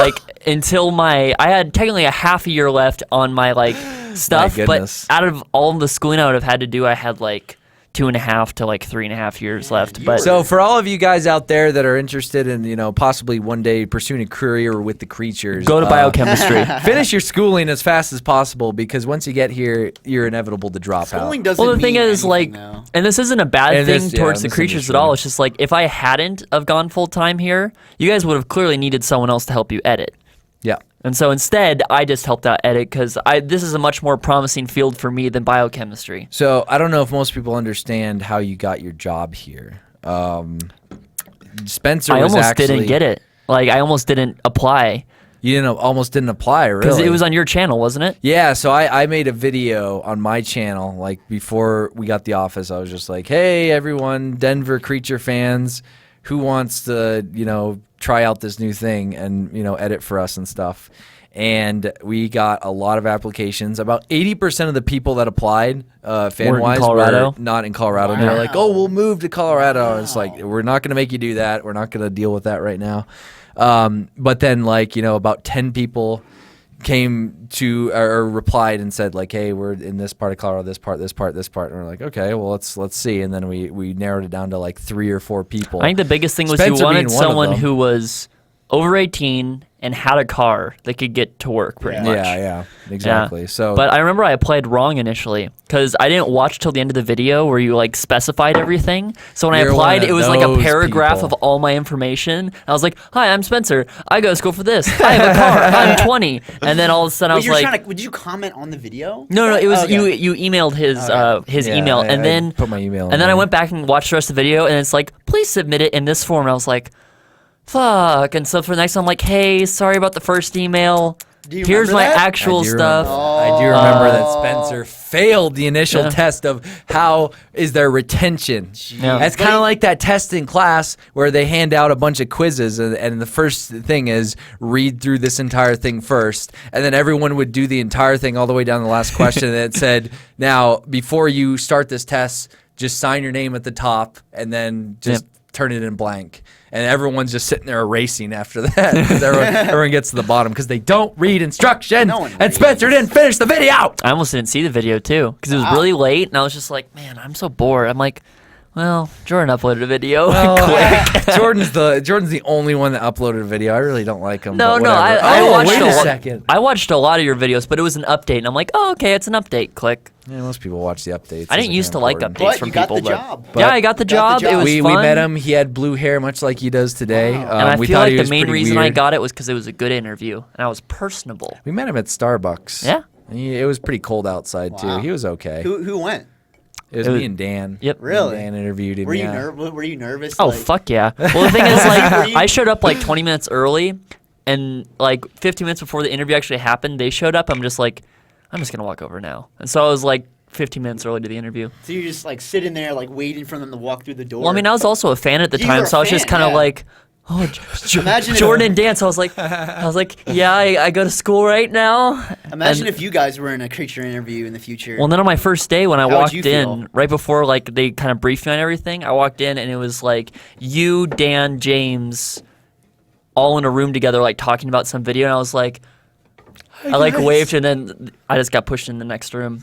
until I had technically a half a year left on my stuff. But goodness. out of all the schooling I would have had to do, I had 2.5 to 3.5 years left. you But were- So for all of you guys out there that are interested in, possibly one day pursuing a career with the creatures, go to biochemistry. finish your schooling as fast as possible because once you get here, you're inevitable to drop Schooling out. doesn't. Well, the thing mean is, anything, though. and this isn't a bad And thing this- yeah, towards the this creatures at industry. all. It's just if I hadn't have gone full time here, you guys would have clearly needed someone else to help you edit. Yeah. And so instead, I just helped out edit because this is a much more promising field for me than biochemistry. So I don't know if most people understand how you got your job here. Spencer I was almost actually didn't get it. I almost didn't apply You almost didn't apply, really. Because it was on your channel, wasn't it? Yeah, so I made a video on my channel, like before we got the office. I was just like, hey, everyone, Denver Creature fans, who wants to, try out this new thing and, edit for us and stuff. And we got a lot of applications. About 80% of the people that applied, fan-wise, were not in Colorado. Wow. They're like, oh, we'll move to Colorado. And it's like, we're not going to make you do that. We're not going to deal with that right now. But then, about 10 people came to or replied and said, like, hey, we're in this part of Colorado, this part. And we're like, okay, well, let's see. And then we narrowed it down to like 3 or 4 people. I think the biggest thing was Spencer you wanted being one of someone them. who was over 18 and had a car that could get to work pretty much. Yeah, exactly. Yeah. So, But I remember I applied wrong initially because I didn't watch till the end of the video where you like specified everything. So when You're I applied, one of it was like a those paragraph people. of all my information. I was like, "Hi, I'm Spencer. I go to school for this. I have a car. I'm 20." And then all of a sudden I was like, would you comment on the video? "No, it was Okay. you emailed his yeah, email, and I then put my email in and then I there. went back and watched the rest of the video, and it's like, please submit it in this form. And I was like, fuck. And so for the next one, I'm like, hey, sorry about the first email. Do you Here's remember my that? actual stuff. I do remember that Spencer failed the initial Yeah. test of how is their retention. Yeah. It's kind of like that test in class where they hand out a bunch of quizzes and the first thing is read through this entire thing first, and then everyone would do the entire thing all the way down to the last question, and it said, now, before you start this test, just sign your name at the top and then just turn it in blank. And everyone's just sitting there erasing after that because everyone gets to the bottom because they don't read instructions. No one And Spencer reads. didn't finish the video. I almost didn't see the video too because it was really late, and I was just like, man, I'm so bored. I'm like, well, Jordan uploaded a video. Quick. Jordan's the only one that uploaded a video. I really don't like him. No, but no, whatever. I watched wait a a lot. second. I watched a lot of your videos, but it was an update, and I'm like, oh, okay, it's an update. Click. Yeah, most people watch the updates. I didn't Isn't used to like important. updates But from you got people. the but job. yeah, I got the job. It was We fun. met him. He had blue hair, much like he does today. Wow. And I we feel thought like he the was main pretty reason I weird. got it was because it was a good interview, and I was personable. We met him at Starbucks. Yeah. It was pretty cold outside Wow. too. He was okay. Who went? It was It was- me and Dan. Yep. Really? Dan interviewed him. Were you yeah. Were you nervous? Oh, like- fuck yeah. Well, the thing is, like, Were you- I showed up like 20 minutes early, and like 15 minutes before the interview actually happened, they showed up. I'm just like, I'm just going to walk over now. And so I was like 15 minutes early to the interview. So you're just like sitting there, like waiting for them to walk through the door. Well, I mean, I was also a fan at the You time, were a so I was just fan, kind of yeah. like, oh, Imagine if- Jordan and Dan. So I was like, yeah, I go to school right now. Imagine And- if you guys were in a creature interview in the future. Well, then on my first day when I would walked you in, feel? right before like they kind of briefed me on everything, I walked in and it was like you, Dan, James, all in a room together, like talking about some video, and I was like, I like guys. waved, and then I just got pushed in the next room.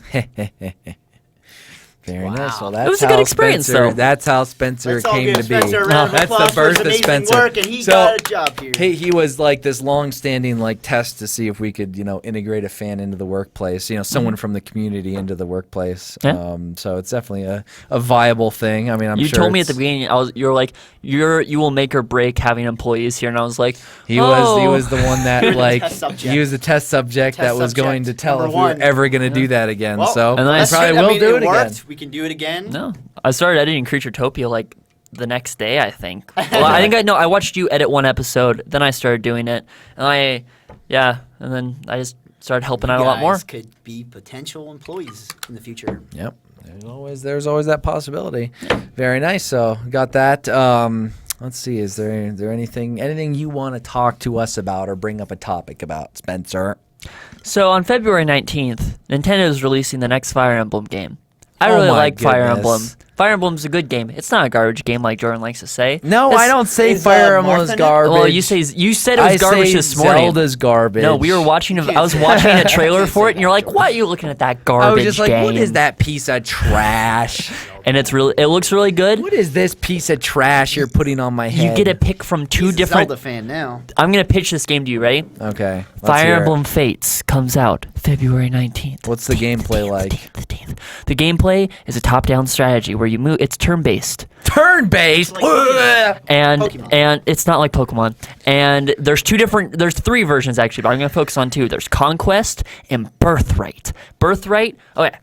Very nice. Well, Wow. that's It was a good how experience, Spencer, though. That's how Spencer Let's all came give to Spencer a be. round of That's applause the for his birth of amazing Spencer. work, and he So, got a job here. He was like this long-standing like test to see if we could integrate a fan into the workplace. Someone from the community into the workplace. Yeah. So it's definitely a viable thing. I mean, I'm You sure told me at the it's- beginning, you're like, you will make or break having employees here, and I was like, He oh. was the one that like Test subject. he was the test subject Test that was going to subject tell number if we were one. ever going to do that again. Well, So And then I I That's probably good. will I mean, do it it worked. again. We can do it again. No, I started editing Creaturetopia like the next day, I think. Well, I think I watched you edit one episode, then I started doing it, and and then I just started helping out a lot more. Guys could be potential employees in the future. Yep. There's always that possibility. Very nice. So got that. Let's see. Is there anything you want to talk to us about or bring up a topic about, Spencer? So on February 19th, Nintendo is releasing the next Fire Emblem game. I Oh really my like Fire goodness. Emblem. Fire Emblem's a good game. It's not a garbage game like Jordan likes to say. No, It's- I don't say is, Fire Martha Emblem is in it? garbage. Well, you said it was I garbage say this morning. Zelda's garbage. No, we were watching. I was say watching that. a trailer Can't for say it, and you're that, like, Jordan. "Why are you looking at that I garbage was just like, game?" what is that piece of trash? And it looks really good. What is this piece of trash you're putting on my You head? get to pick from two He's a different. Zelda fan now. I'm gonna pitch this game to you. Ready? Okay. let's Fire hear it. Emblem Fates comes out February 19th. What's the gameplay like? The 10th. The gameplay is a top-down strategy where you move. It's turn-based, Turn-based. and Pokemon. and it's not like Pokemon. And there's three versions actually, but I'm gonna focus on two. There's Conquest and Birthright. Birthright. Okay.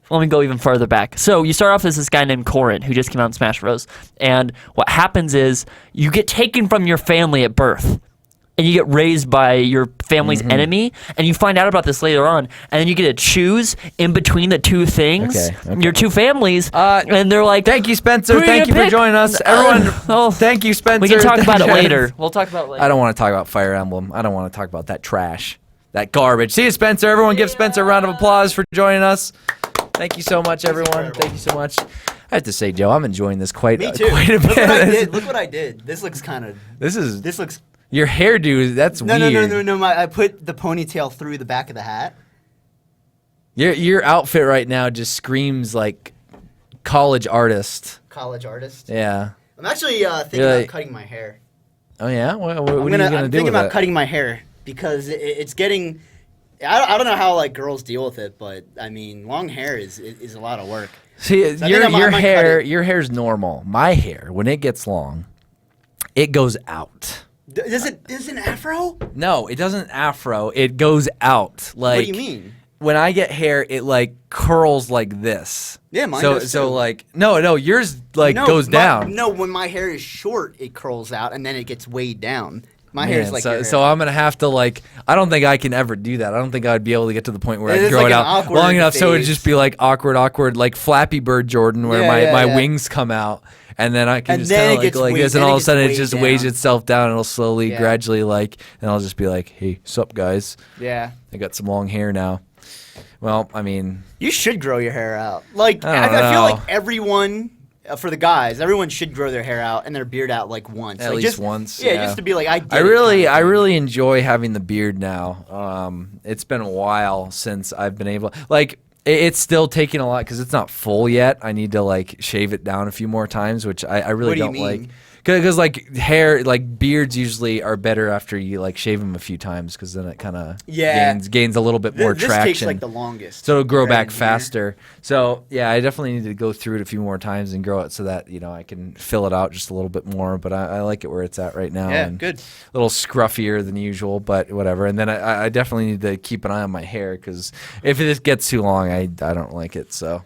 Let me go even further back. So you start off as this guy named Corrin who just came out in Smash Bros. And what happens is you get taken from your family at birth. and you get raised by your family's Mm-hmm. enemy, and you find out about this later on, and then you get to choose in between the two things, Okay. your two families, and they're like, Thank you, Spencer. Who are you Thank you gonna for pick? joining us. Everyone, oh, thank you, Spencer. we can talk Thank about it you. later. We'll talk about it later. I don't want to talk about Fire Emblem. I don't want to talk about that trash, that garbage. See you, Spencer. Everyone give Spencer a round of applause for joining us. Thank you so much, everyone. incredible. Thank you so much. I have to say, Joe, I'm enjoying this quite, Me too. quite a Look bit. what I did. Look what I did. This looks kind of. This is This looks. your hairdo. That's No, weird. no. I put the ponytail through the back of the hat. Your outfit right now just screams like college artist. College artist. Yeah. I'm actually thinking You're about like- cutting my hair. Oh yeah. What are you I'm gonna do thinking with about it? cutting my hair because it's getting. I don't know how like girls deal with it, but I mean, long hair is a lot of work. See, I think your I might cut hair, it. your hair's normal. My hair, when it gets long, it goes out. Is it an afro? No, it doesn't afro. It goes out. Like, What do you mean? When I get hair, it like curls like this. Yeah, mine So does so too. like no, yours like No, goes down. No, when my hair is short, it curls out and then it gets weighed down. My hair is Man, like so, your hair. so I'm gonna have to like. I don't think I can ever do that. I don't think I'd be able to get to the point where It I is grow like it an out awkward long enough so it'd phase. just be like awkward, like Flappy Bird Jordan, where Yeah, my yeah. wings come out, and then I can And just then kind it of like gets like weighed- this, and then all it of a gets sudden it weighed just weighs down. itself down, and it'll slowly, Yeah. gradually like, and I'll just be like, hey, sup guys, Yeah. I got some long hair now. Well, I mean, You should grow your hair out. Like I don't I feel know. like everyone, for the guys, everyone should grow their hair out and their beard out like once. At Like, least just, once, Yeah, yeah. just to be like I. Did I it really, kind of I thing. really enjoy having the beard now. It's been a while since I've been able, like, it's still taking a lot because it's not full yet. I need to like shave it down a few more times, which I really What do you don't like. mean? Because like hair, like beards usually are better after you like shave them a few times because then it kind of Yeah. gains a little bit more This traction. takes like the longest. So it'll grow right back in here. faster. So yeah, I definitely need to go through it a few more times and grow it so that I can fill it out just a little bit more. But I like it where it's at right now. Yeah, and good. A little scruffier than usual, but whatever. And then I definitely need to keep an eye on my hair because if it just gets too long, I don't like it. So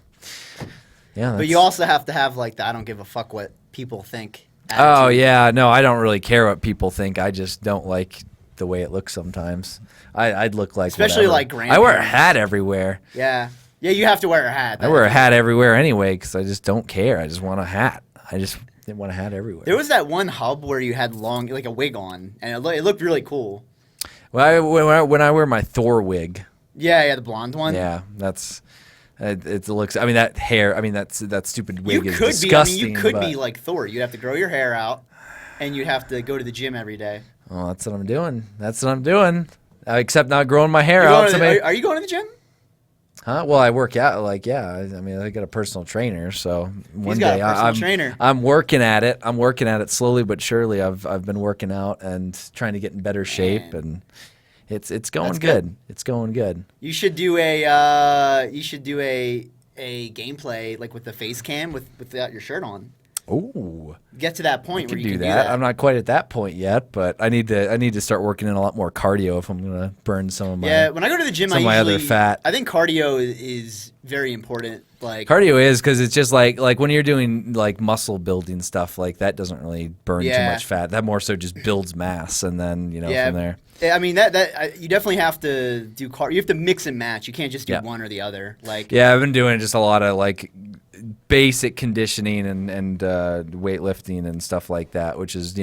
yeah. But that's- you also have to have like the I don't give a fuck what people think. Oh attitude. yeah, no, I don't really care what people think. I just don't like the way it looks sometimes. I'd look like Especially, whatever. like, I wear a grandparents. hat everywhere. Yeah. Yeah, you have to wear a hat. I wear a hat everywhere anyway because I just don't care. I just want a hat. I just want a hat everywhere. There was that one hub where you had long, like a wig on, and it looked really cool. When I wear my Thor wig, Yeah, the blonde one. yeah, that's it looks. I mean that hair. I mean that stupid You wig is could disgusting. be. I mean, you could be but- like Thor. You'd have to grow your hair out, and you'd have to go to the gym every day. Well, that's what I'm doing. That's what I'm doing. Except not growing my hair You out. going to the- Somebody- are you going to the gym? Huh? Well, I work out. Like, yeah. I mean, I got a personal trainer, so one got a day personal I'm trainer. I'm working at it. I'm working at it slowly but surely. I've been working out and trying to get in better shape, Man. and it's going That's good. good. It's going good. You should do a gameplay like with the face cam without your shirt on. Ooh, Get to that I point where could you do can that. do that. I'm not quite at that point yet, but I need to start working in a lot more cardio if I'm gonna burn some of my. Yeah, when I go to the gym, some I of my usually other fat. I think cardio is very important. Like Cardio is because it's just like when you're doing like muscle building stuff, like that doesn't really burn too Yeah. much fat. That more so just builds mass, and then yeah, from there. I mean you definitely have to do You have to mix and match. You can't just do Yeah. one or the other. Like Yeah, I've been doing just a lot of like basic conditioning and weightlifting and stuff like that, which is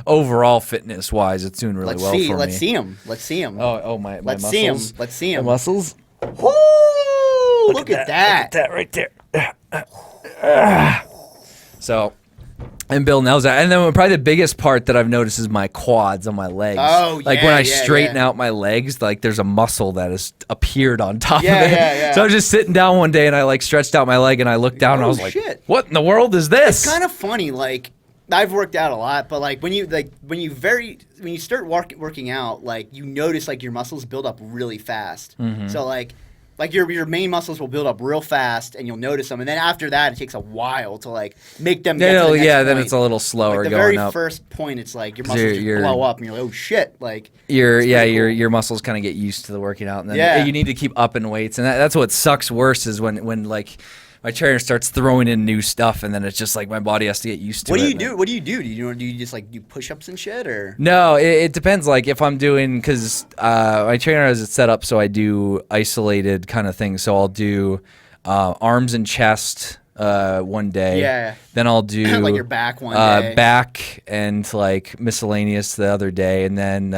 overall fitness wise, it's doing really let's well see, for let's me. see him. Let's see him. Oh my let's muscles. see him. Let's see My him. muscles. Woo! Look at that. That right there. So, and Bill knows that. And then probably the biggest part that I've noticed is my quads on my legs. Oh, like yeah, when I yeah, straighten yeah. out my legs, like there's a muscle that has appeared on top Yeah, of it. yeah, yeah. So I was just sitting down one day and I like stretched out my leg and I looked down and I Oh, was like, shit. "What in the world is this?" It's kind of funny. Like I've worked out a lot, but like when you start working out, like you notice like your muscles build up really fast. Mm-hmm. So like your main muscles will build up real fast, and you'll notice them. And then after that, it takes a while to like make them. Get to the next then point. it's a little slower Like the going very up. first point, it's like your 'Cause muscles you're- just blow up, and you're like, oh shit, like your it's pretty cool. your muscles kind of get used to the working out, and then Yeah. you need to keep upping weights, and that's what sucks worse is when like my trainer starts throwing in new stuff, and then it's just like my body has to get used to What it. do you do? What do you do? Do you just like do push-ups and shit, or? No, it depends. Like if I'm doing, because my trainer has it set up so I do isolated kind of things. So I'll do arms and chest one day. Yeah. Then I'll do Like your back one day. back and like miscellaneous the other day, and then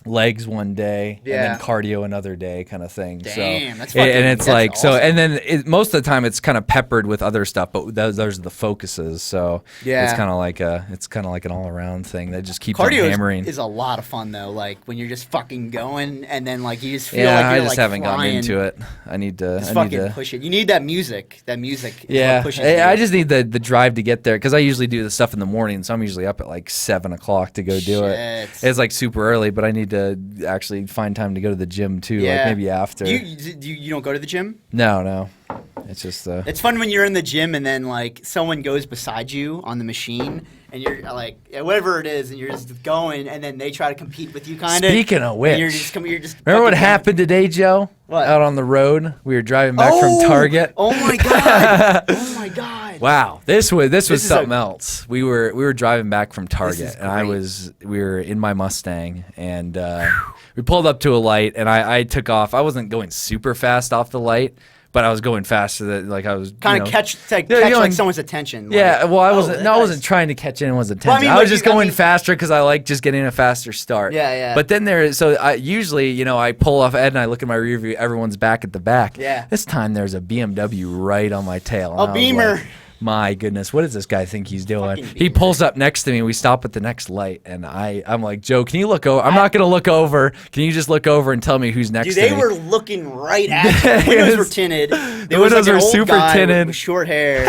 legs one day, and Yeah. then cardio another day, kind of thing. Damn, so, that's fucking- and it's that's like so, awesome. and then most of the time it's kind of peppered with other stuff, but those are the focuses. So Yeah. it's kind of like an all around thing that just keeps on Cardio hammering. is a lot of fun though. Like when you're just fucking going, and then like you just feel Yeah, like I you're just like haven't gotten flying. into it. I need to. Just I need fucking to. push it. You need that music. That music. Is Yeah, what pushes I you. just need the drive to get there because I usually do the stuff in the morning, so I'm usually up at like 7 o'clock to go do it. Shit. It's like super early, but I need to actually find time to go to the gym too, like maybe after. You don't go to the gym? No, it's just It's fun when you're in the gym and then like someone goes beside you on the machine and you're like whatever it is and you're just going and then they try to compete with you kind of. Speaking of which, you're just remember what fucking- happened today, Joe? What? Out on the road, we were driving back from Target. Oh my god! Oh my god! Wow, this was is something a- else. We were driving back from Target, is and we were in my Mustang, and we pulled up to a light, and I took off. I wasn't going super fast off the light, but I was going faster than like I was Kind of catch Yeah, like going- someone's attention. Yeah, like, well, I oh, wasn't. that No, I guy's- wasn't trying to catch anyone's attention. Well, I mean, I like was just you- I going mean- faster because I like just getting a faster start. Yeah, yeah. But then I usually, I pull off Ed and I look at my rear view. Everyone's back at the back. Yeah. This time there's a BMW right on my tail. and A I was Beamer. like, my goodness, what does this guy think he's doing? Fucking He Beamer. pulls up next to me. We stop at the next light, and I'm like, Joe, can you look over? I'm not gonna look over. Can you just look over and tell me who's next Dude, to they me? were looking right at you. The windows were tinted. There was windows like an were old super guy tinted. with short hair.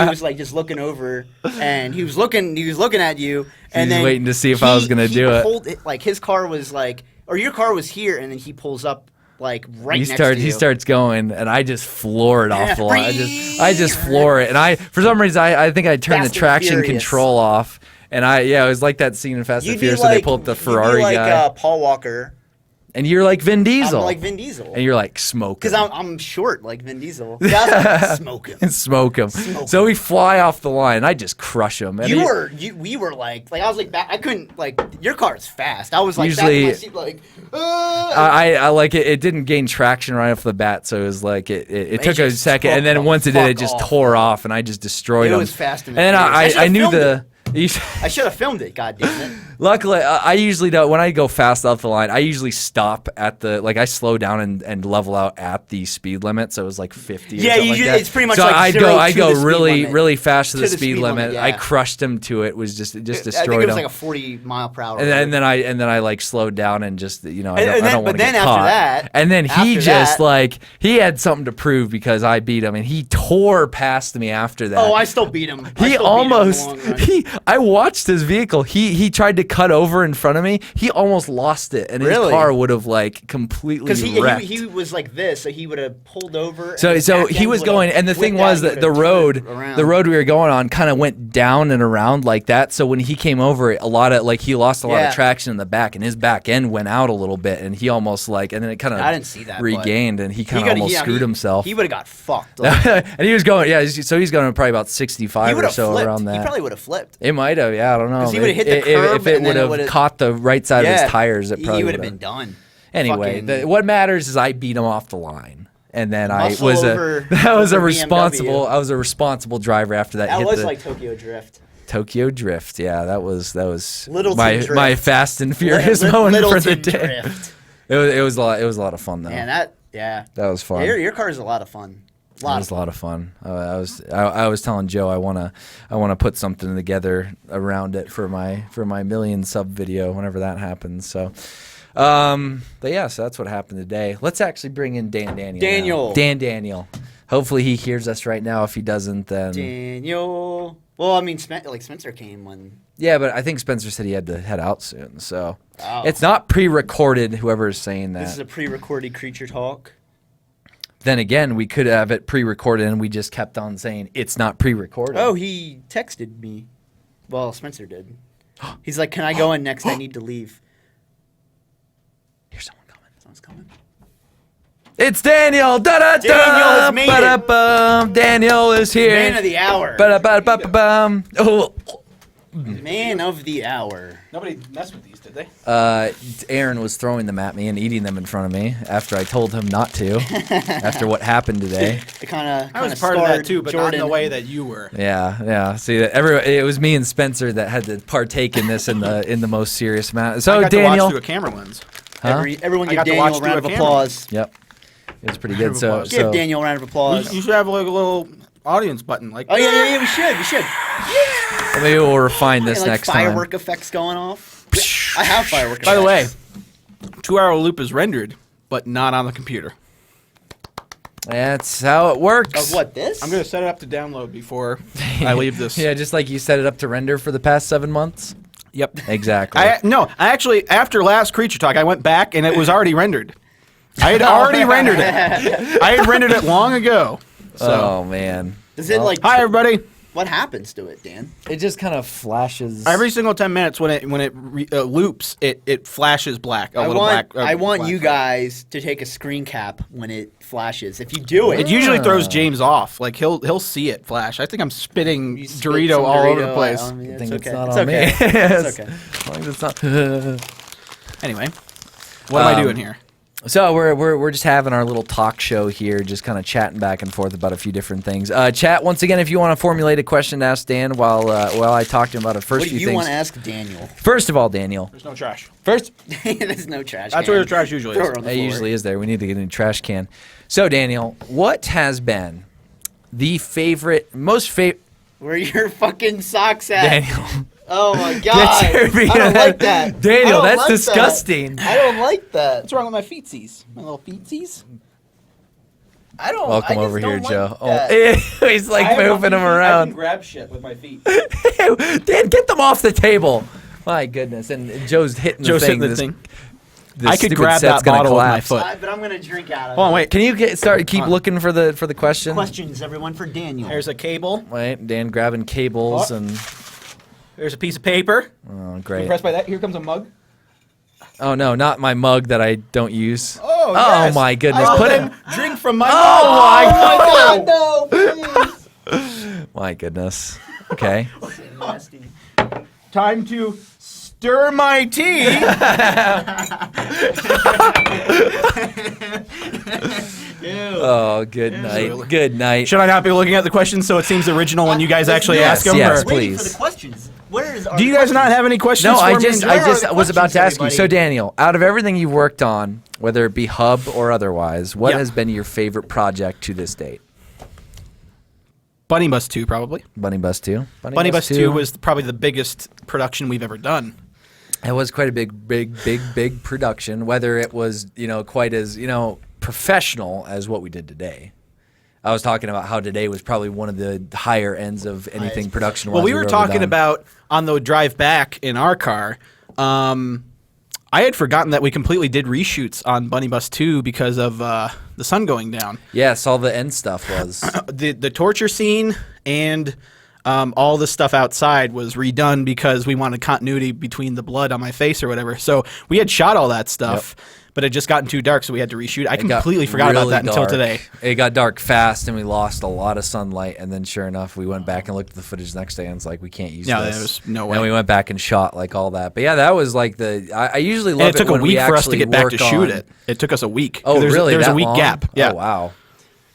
He was like just looking over, and he was looking at you. And was then waiting to see if I was gonna he do it. pulled like his car was like, or your car was here, and then he pulls up like right next to you. He starts going, and I just floor it Yeah, off the line. I just floor it, and for some reason I think I turned Fast the and traction Furious. control off, and it was like that scene in Fast and You'd be Furious like, where they pull up the you'd be Ferrari like, guy, Paul Walker. and you're like Vin Diesel, I'm like Vin Diesel. and you're like smoking. Because I'm short like Vin Diesel. Yeah, I was like, smoke him. and smoke him. Smoke So we fly off the line. I just crush him. And We were like I was like back, I couldn't like your car's fast. I was like Usually- back in my seat like I like it. It didn't gain traction right off the bat, so it was like it took a just second, took and then the once it did, it fuck just off, tore bro. off, and I just destroyed It him. was Fast and and then Furious. I knew should've the. I should have filmed it. God damn it. Luckily, I usually don't. When I go fast off the line, I usually stop at I slow down and level out at the speed limit. So it was like 50. Yeah, or something like that. it's pretty much so like I'd zero go, to I'd go the speed really, limit. really fast to the the speed speed limit. limit, I yeah. crushed him to it. Was just I think destroyed it was him. like a 40 mile per hour. And then I like slowed down and just I don't then- want but to then get after caught. that- And then he after just that- he had something to prove because I beat him, and he tore past me after that. Oh, I still beat him. I He still beat him in the almost long run. I watched his vehicle. He tried to cut over in front of me. He almost lost it, and his Really? car would have like completely Because wrecked. he was like this, so he would have pulled over. and so his so back he end was would've going, and the thing whipped out, was he that the would've turned road around. we were going on kind of went down and around like that. So when he came over, a lot of he lost a lot Yeah. of traction in the back, and his back end went out a little bit, and he almost and then it kind of I didn't see that, but regained, and he He kind of coulda- almost yeah, screwed himself. He would have got fucked. Like, and he was going, so he's going probably about 65 he or would have so flipped. around He that. probably would have flipped. It might have, yeah, I don't know. 'Cause he would've hit the If curb it and then would it have would've- caught the right side of his tires, it probably he would would have have been done. Anyway, Fucking- what matters is I beat him off the line, and then Muscle I was over- that was a over responsible. BMW. I was a responsible driver after that. That hit was the like Tokyo Drift. Tokyo Drift. Yeah, that was Littleton my Drift. my Fast and Furious moment for the Littleton day. Drift. It was a lot. It was a lot of fun though. Man, that was fun. Your car is a lot of fun. It was a lot of fun. I was telling Joe I wanna put something together around it for my million sub video whenever that happens. So, but yeah, so that's what happened today. Let's actually bring in Dan Daniel. now. Dan Daniel. Hopefully he hears us right now. If he doesn't, then Daniel. Well, I mean, Spencer came when. yeah. But I think Spencer said he had to head out soon. So Oh. it's not pre-recorded. Whoever is saying that. This is a pre-recorded creature talk. Then again, we could have it pre-recorded, and we just kept on saying it's not pre-recorded. Oh, he texted me. Well, Spencer did. He's like, "Can I go in next? I need to leave." Here's someone coming. Someone's coming. It's Daniel. Da-da-da, Daniel has made it. ba-da-bum. Daniel is here. Man of the hour. Ba-da-ba-ba-ba-bum. Oh. Man of the hour. Nobody messed with these, did they? Aaron was throwing them at me and eating them in front of me after I told him not to. After what happened today. It kind of I was part of that too, but not in the way that you were. Yeah. See, it was me and Spencer that had to partake in this in the most serious amount. So I got to Daniel, watch through a camera lens. huh? Everyone I give got to Daniel watch a round of through a camera. applause. Yep, it was pretty good. So, applause. Give Daniel a round of applause. You should have like a little audience button, like. Oh yeah, we should. maybe we'll refine this Like next firework time. effects going off. I have firework effects. By the way, 2-hour loop is rendered, but not on the computer. That's how it works. Of what, this? I'm gonna set it up to download before I leave this. Yeah, just like you set it up to render for the past 7 months. Yep. Exactly. I actually after last Creature Talk, I went back and it was already rendered. I had already rendered it. I had rendered it long ago. So, oh man, Does it like... hi everybody. What happens to it, Dan? it just kind of flashes. Every single 10 minutes when it loops, it flashes black. I want you guys to take a screen cap when it flashes. If you do it... It usually throws James off. Like he'll see it flash. I think I'm spitting You spit some Dorito all over the Dorito place. on me. I It's think it's okay. not It's on okay. me. It's okay. As long as it's not. Anyway, what am I doing here? So we're just having our little talk show here, just kind of chatting back and forth about a few different things. Chat once again if you want to formulate a question to ask Dan while I talk to him about a first What do few you things. want to ask Daniel? First of all, Daniel. There's no trash. First, There's no trash That's can. where the trash usually Throw is. it on the it floor. usually is there. We need to get a new trash can. So Daniel, what has been the Where your fucking socks at? Daniel? Oh my god. Get your- I don't like that. Daniel, I don't that's like that. disgusting. I don't like that. What's wrong with my feetsies? My little feetsies? I don't. Welcome I just over here, don't like Joe. that. Oh, he's like moving them around. grab shit with my feet. Dan, get them off the table. My goodness. And Joe's hitting the Joe's thing. hitting the This- thing. this I could stupid grab set's that gonna bottle with my collapse. foot. But I'm gonna drink out of Hold on, it. wait. Can you keep looking for the question? Questions, everyone, for Daniel. There's a cable. Wait, Dan grabbing cables Oh. and There's a piece of paper. oh great. Pressed by that. Here comes a mug. Oh no, not my mug that I don't use. Oh, Oh, yes. my goodness. I Put will it. Drink from my Oh, mug. Oh no, please. My goodness. Okay. Nasty. Time to stir my tea. Oh, good night. Good night. Should I not be looking at the questions so it seems original when you guys actually Yes, ask them? yes, or- please. Waiting for the questions. Where is? Do you guys not have any questions? No, for I me? just Where are the was about to questions, ask you. So everybody? Daniel, out of everything you've worked on, whether it be Hub or otherwise, what Yeah. has been your favorite project to this date? Bunny Bus 2 probably. Bunny Bus 2. Bunny Bus 2 was probably the biggest production we've ever done. It was quite a big production. Whether it was quite as professional as what we did today. I was talking about how today was probably one of the higher ends of anything production. Well, we were talking about on the drive back in our car. I had forgotten that we completely did reshoots on Bunny Bus 2 because of the sun going down. Yes, all the end stuff was. The torture scene and all the stuff outside was redone because we wanted continuity between the blood on my face or whatever. So we had shot all that stuff, but it just gotten too dark, so we had to reshoot. I It got completely forgot about really that until dark. today. It got dark fast, and we lost a lot of sunlight. And then, sure enough, we went back and looked at the footage the next day, and it's like we can't use Yeah, this. there was no And way. we went back and shot like all that. But yeah, that was like I usually love And it took a when we week for us to actually get back to work shoot on- it. It took us a week. Oh, There was that a week long? gap. Yeah. Oh, wow.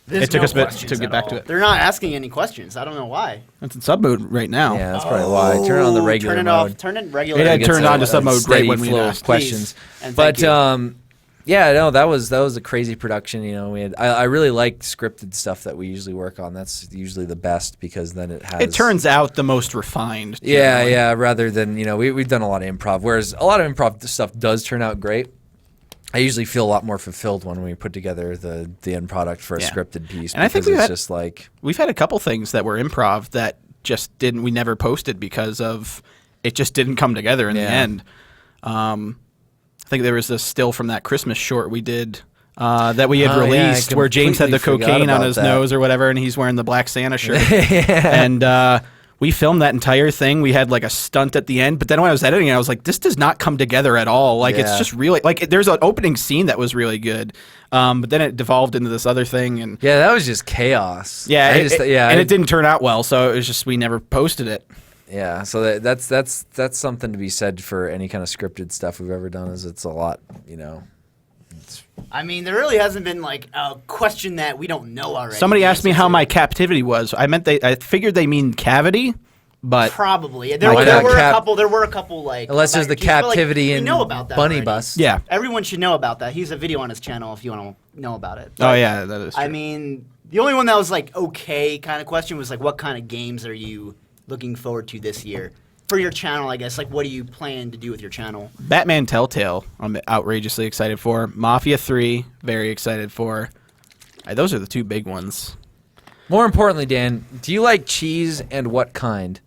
There's It took no us a bit questions to get at back to all. it. They're not asking any questions. I don't know why. It's in sub mode right now. Yeah, that's probably why. Turn it on the regular Turn it mode. off. Turn it regular. It had Gets turned a- on to a sub mode right steady when we flow of asked. questions. Please. And thank But you. yeah, no, that was a crazy production. We had. I really like scripted stuff that we usually work on. That's usually the best because then it has. It turns out the most refined. Yeah, generally. yeah. Rather than we've done a lot of improv, whereas a lot of improv stuff does turn out great. I usually feel a lot more fulfilled when we put together the end product for a Yeah. scripted piece. And I think because it's we had- just like We've had a couple things that were improv that just didn't. We never posted because of it just didn't come together in the Yeah. end. I think there was this still from that Christmas short we did that we had Oh, yeah, I released where James had the completely forgot cocaine on about his that. nose or whatever, and he's wearing the black Santa shirt. And We filmed that entire thing. We had like a stunt at the end, but then when I was editing it, I was like, this does not come together at all. Like, it's Yeah. just really, like, there's an opening scene that was really good, but then it devolved into this other thing, and Yeah, that was just chaos. yeah, I just, it didn't turn out well, so it was just, we never posted it. Yeah, so that's something to be said for any kind of scripted stuff we've ever done. Is it's a lot, I mean, there really hasn't been like a question that we don't know already. Somebody The asked me answer how to my it. captivity was. I figured they mean cavity, but Probably. Why There not were cap- a couple. There were a couple like unless there's the American keys, but, like, captivity we and know about that bunny already. bus. yeah. Everyone should know about that. He's a video on his channel if you want to know about it. Oh But, yeah, that is true. I mean, the only one that was like okay kind of question was like, what kind of games are you looking forward to this year for your channel? I guess like, what do you plan to do with your channel? Batman Telltale, I'm outrageously excited for. Mafia 3, very excited for. Those are the two big ones. More importantly, Dan, do you like cheese and what kind?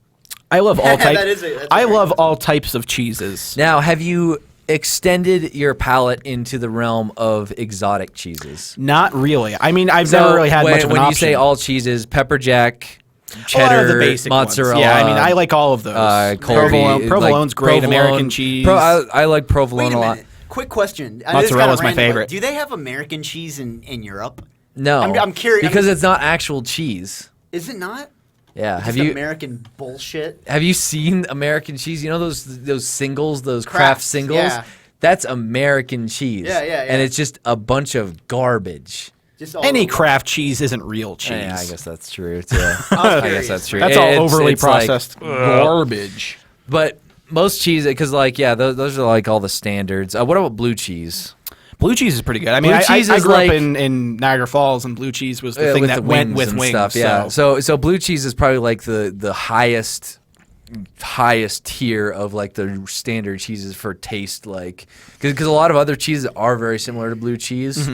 I love all types. That's a I great love question. all types of cheeses. Now, have you extended your palate into the realm of exotic cheeses? Not really. I mean, I've never really had when, much of an when you option. say all cheeses, pepper jack, A lot cheddar, of the basic mozzarella. ones. Yeah, I mean, I like all of those. Colby, Provolone, Provolone's great. provolone. American cheese. I like provolone Wait a a lot. minute. Quick question. I know this is Mozzarella's kinda my random, but favorite. Do they have American cheese in Europe? No, I'm curious- because I mean- it's not actual cheese. Is it not? Yeah, Just have you American bullshit? have you seen American cheese? You know those singles, those craft Crafts, singles. yeah. That's American cheese. Yeah, yeah, And yeah. it's just a bunch of garbage. Just all Any over. craft cheese isn't real cheese. Yeah, I guess that's true too. I was I curious. guess that's true. That's all It's- overly it's like- processed garbage. But most cheese, because like those are like all the standards. What about blue cheese? Blue cheese is pretty good. I mean, Blue I cheese is grew like- up in Niagara Falls, and blue cheese was the thing with that the went wings with and wings. stuff. Yeah. So. So blue cheese is probably like the highest tier of like the standard cheeses for taste, like because a lot of other cheeses are very similar to blue cheese.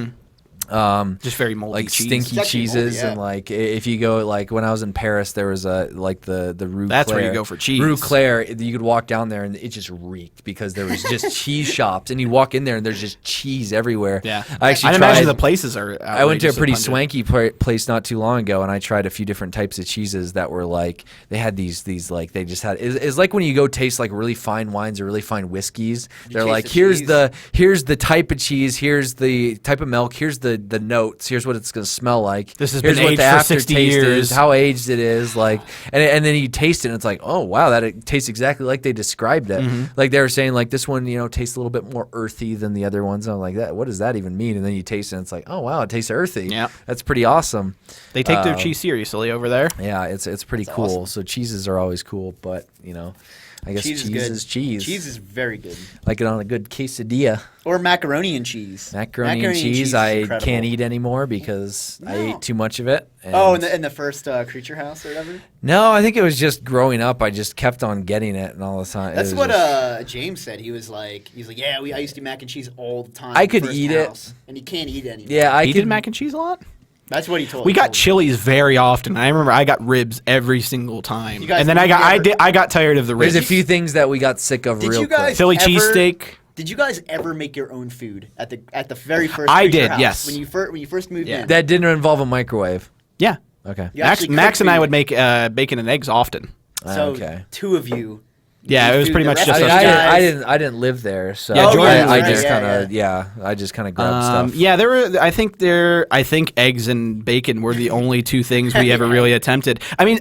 just very moldy Like cheese. stinky It's actually cheeses, moldy, yeah. and like if you go like when I was in Paris, there was a like the Rue That's where Claire. you go for cheese. Rue Claire, you could walk down there and it just reeked because there was just cheese shops, and you walk in there and there's just cheese everywhere. Yeah, I actually I'd tried. imagine the places are. I went to a outrageously pretty pungent. swanky place not too long ago, and I tried a few different types of cheeses that were like they had these like they just had it's like when you go taste like really fine wines or really fine whiskeys. They're taste like the here's cheese. here's the type of cheese, here's the type of milk, here's the notes, here's what it's gonna smell like. This has here's been what aged the for 60 aftertaste years. is, how aged it is, like and then you taste it and it's like oh wow that it tastes exactly like they described it. Mm-hmm. Like they were saying like this one tastes a little bit more earthy than the other ones. And I'm like that what does that even mean? And then you taste it and it's like oh wow it tastes earthy. Yeah. That's pretty awesome. They take their cheese seriously over there. Yeah, it's pretty That's cool. awesome. So cheeses are always cool, but I guess cheese, good. is cheese. Cheese is very good. Like it on a good quesadilla. Or macaroni and cheese. Macaroni and cheese is I incredible. can't eat anymore because I No. ate too much of it. Oh, and- in the first Creature House or whatever. no, I think it was just growing up. I just kept on getting it and all the time. That's It was what just- James said. He was like, yeah, I used to do mac and cheese all the time. I in the could first eat it. house, and you can't eat it anymore. Yeah, I He could did mac and cheese a lot. That's what he told. We he got told me. Chili's very often. I remember I got ribs every single time, You guys- and then did you ever- I got tired of the ribs. There's a few things that we got sick of Did real you guys Philly ever- cheesesteak. Did you guys ever make your own food at the very first? I Creature did, House, yes. When you first moved Yeah. in. quick. That didn't involve a microwave. Yeah, Okay. You Max, actually Max cooked and I food. would make bacon and eggs often. So okay. two of you. Yeah, made it was food. pretty The much rest just of us the guys. guys- I didn't live there, so Yeah, Jordan I was just right, kind of I just kind of grabbed stuff. Yeah, there were. I think eggs and bacon were the only two things we ever really attempted. I mean,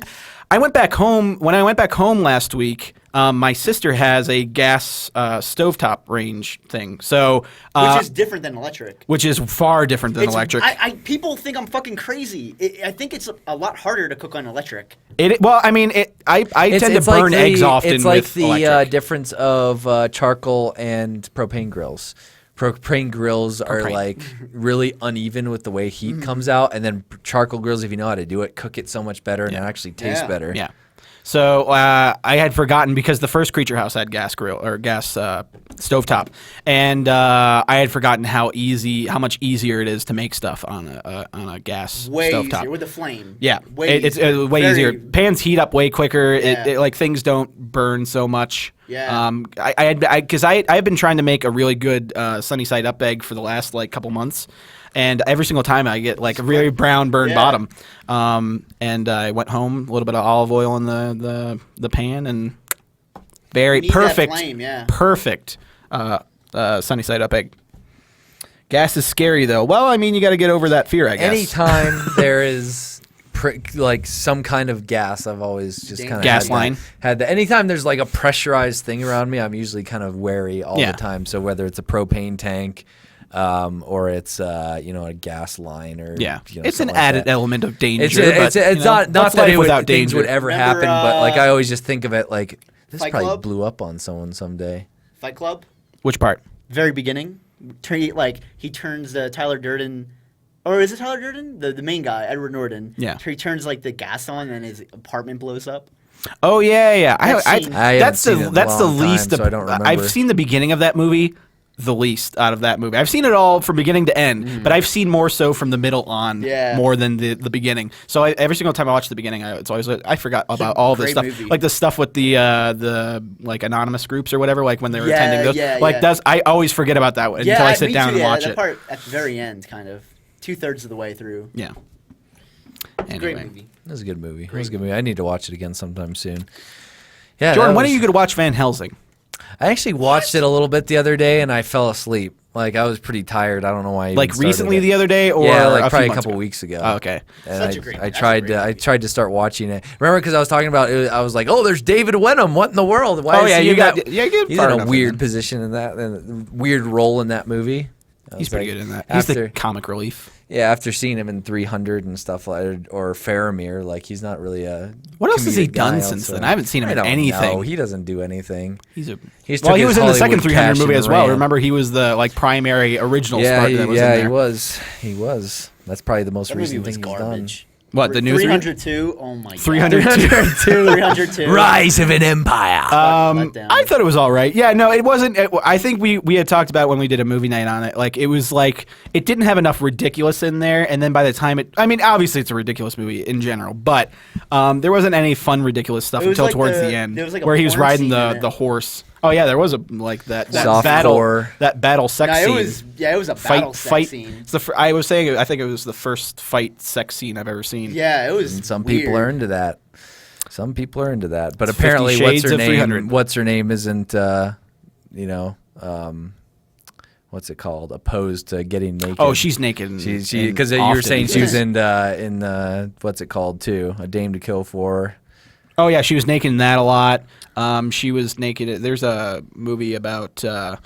I went back home when I went back home last week. My sister has a gas stovetop range thing, so Which is different than electric. which is far different than It's- electric. People think I'm fucking crazy. I think it's a lot harder to cook on electric. Well, I mean, I tend to burn eggs often. It's like with the electric. difference of charcoal and propane grills. Propane grills are Propane. like really uneven with the way heat comes out, and then charcoal grills, if you know how to do it, cook it so much better and it actually tastes Yeah. better. Yeah. So I had forgotten because the first Creature House had gas grill or gas stovetop, and I had forgotten how much easier it is to make stuff on a gas Way stovetop. easier with the flame. Yeah, Way it's easier. way Very- easier. Pans heat up way quicker. Yeah. Like things don't burn so much. Yeah. I've been trying to make a really good sunny side up egg for the last like couple months. and every single time I get like a very brown burned Yeah. bottom. And I went home, a little bit of olive oil in the pan, and very You need that perfect, flame, yeah. perfect sunny side up egg. Gas is scary though. Well, I mean, you got to get over that fear, I guess. Anytime there is like some kind of gas, I've always just kind of Gas line. Had that. Anytime there's like a pressurized thing around me, I'm usually kind of wary all Yeah. the time. So whether it's a propane tank, or it's a gas line, or Yeah, you know, it's an something like added that. element of danger. It's but, you know, not what's that life it without things would danger? ever Remember, happen, but like I always just think of it like this Fight probably Club? blew up on someone someday. Fight Club, Which part? very beginning. He turns Tyler Durden, or is it Tyler Durden? The main guy, Edward Norton. Yeah. He turns like the gas on and his apartment blows up. Oh yeah. That scene- I haven't That's seen it the in a that's the long time, least. so I don't remember. I've seen the beginning of that movie, the least out of that movie. I've seen it all from beginning to end, but I've seen more so from the middle on, Yeah. more than the beginning. So every single time I watch the beginning, it's always I forgot about all this great stuff, movie. like the stuff with the like anonymous groups or whatever, like when they were Yeah, attending those. yeah, like yeah. that's I always forget about that one until I sit me down too, and yeah, watch that it. part at the very end, kind of 2/3 of the way through. Yeah. Great Anyway. movie. It was a good movie. It was a good movie. I need to watch it again sometime soon. Yeah, Jordan, that when are was- you going to watch Van Helsing? I actually watched it a little bit the other day and I fell asleep. Like I was pretty tired. I don't know why. I Like even started recently it. the other day, or yeah, like a few probably a months couple ago? weeks ago. Oh, okay. And Such I, a great- I that's a tried. great I movie. tried to start watching it. Remember, because I was talking about it, I was like, "Oh, there's David Wenham. What in the world? Why Oh, is yeah, he you in got- that? yeah, you get He's far in a enough in weird there. position in that, weird role in that movie. I He's was pretty like, good in that. He's the After, comic relief. yeah, after seeing him in 300 and stuff like, or Faramir, like he's not really a. What else has he comedic done guy since also. then? I haven't seen him I in don't anything. know. He doesn't do anything. He's a He's well, took he his was in the second Hollywood 300 cash movie and as well. ran. Remember, he was the like primary original Yeah, Spartan he, that was yeah, in there. he was. He was. That's probably the most That movie recent was thing he's garbage. What, the new 302? Oh my god. 302. 302. Rise of an Empire. Let down. I thought it was all right. Yeah, no, it wasn't. I think we had talked about when we did a movie night on it. Like it was like it didn't have enough ridiculous in there, and then by the time I mean, obviously it's a ridiculous movie in general, but there wasn't any fun ridiculous stuff It was until like towards the- the end, there was like a where he was porn riding scene in it. the horse. Oh yeah, there was a like that Soft battle core. sex No, scene. it was a battle sex scene. It's I was saying I think it was the first fight sex scene I've ever seen. Yeah, it was. And some weird. people are into that. Some people are into that. But It's 50 apparently, Shades of 300. What's her name isn't, what's it called? Opposed to getting naked. Oh, she's naked. She because you were saying she was in what's it called too? A Dame to Kill For. Oh yeah, she was naked in that a lot. She was naked. There's a movie about a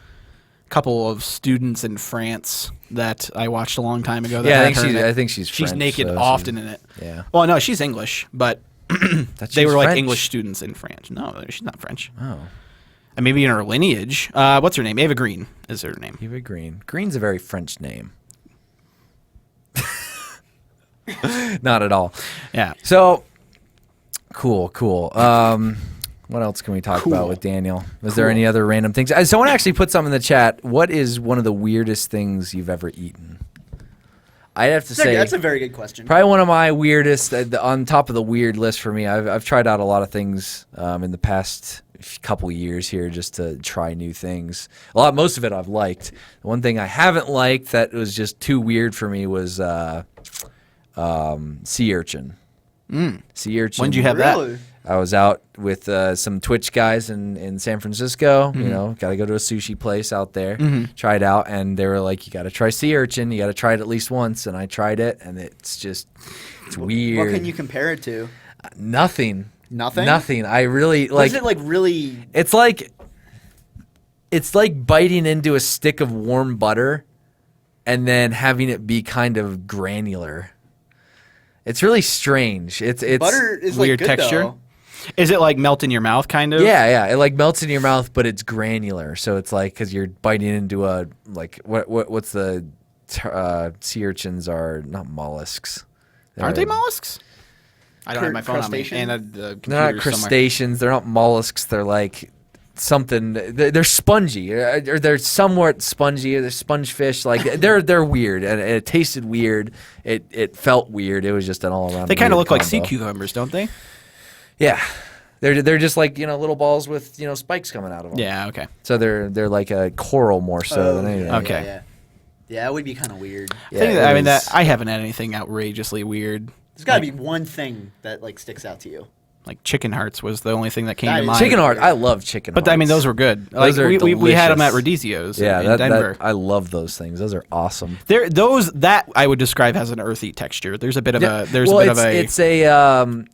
couple of students in France that I watched a long time ago. That Yeah, had her in it. I think she's French, naked so often she's- in it. Yeah. Well, no, she's English, but That they she's were like French. English students in France. No, she's not French. Oh, And maybe in her lineage. What's her name? Ava Green is her name. Eva Green. Green's a very French name. Not at all. Yeah. So cool. What else can we talk about with Daniel? Was there any other random things? Someone actually put something in the chat. What is one of the weirdest things you've ever eaten? I'd have to say That's a very good question. probably one of my weirdest, on top of the weird list for me. I've tried out a lot of things in the past couple years here just to try new things. Most of it I've liked. The one thing I haven't liked that was just too weird for me was sea urchin. Sea urchin. When did you have Really? that? I was out with some Twitch guys in San Francisco. You know, got to go to a sushi place out there, try it out, and they were like, "You got to try sea urchin. You got to try it at least once." And I tried it, and it's weird. What can you compare it to? Nothing. Nothing? Nothing. I really like. Was it like really? It's like biting into a stick of warm butter, and then having it be kind of granular. It's really strange. It's Butter is like Weird good, texture? though. Is it like melt in your mouth kind of? Yeah. It like melts in your mouth, but it's granular. So it's like because you're biting into a like what's the sea urchins are not mollusks. Aren't they They're- mollusks? I don't have my phone on me. Crustacean? And the They're not computer's somewhere. crustaceans. They're not mollusks. They're like something. They're spongy, or they're somewhat spongy. They're sponge fish. Like they're weird, and it tasted weird. It felt weird. It was just an all around. They kind of look like sea combo. cucumbers, don't they? Yeah, they're just like little balls with spikes coming out of them. Yeah. Okay. So they're like a coral more so than anything. Okay. Yeah. Yeah, it would be kind of weird. Yeah, I it mean, was- I haven't had anything outrageously weird. There's got to be one thing that like sticks out to you. Like chicken hearts was the only thing that came That to is- mind. Chicken heart. I love chicken But hearts. I mean, those were good. Those Like, are we had them at delicious. Radizio's Yeah, in that, Denver. I love those things. Those are awesome. That I would describe as an earthy texture. There's a bit of a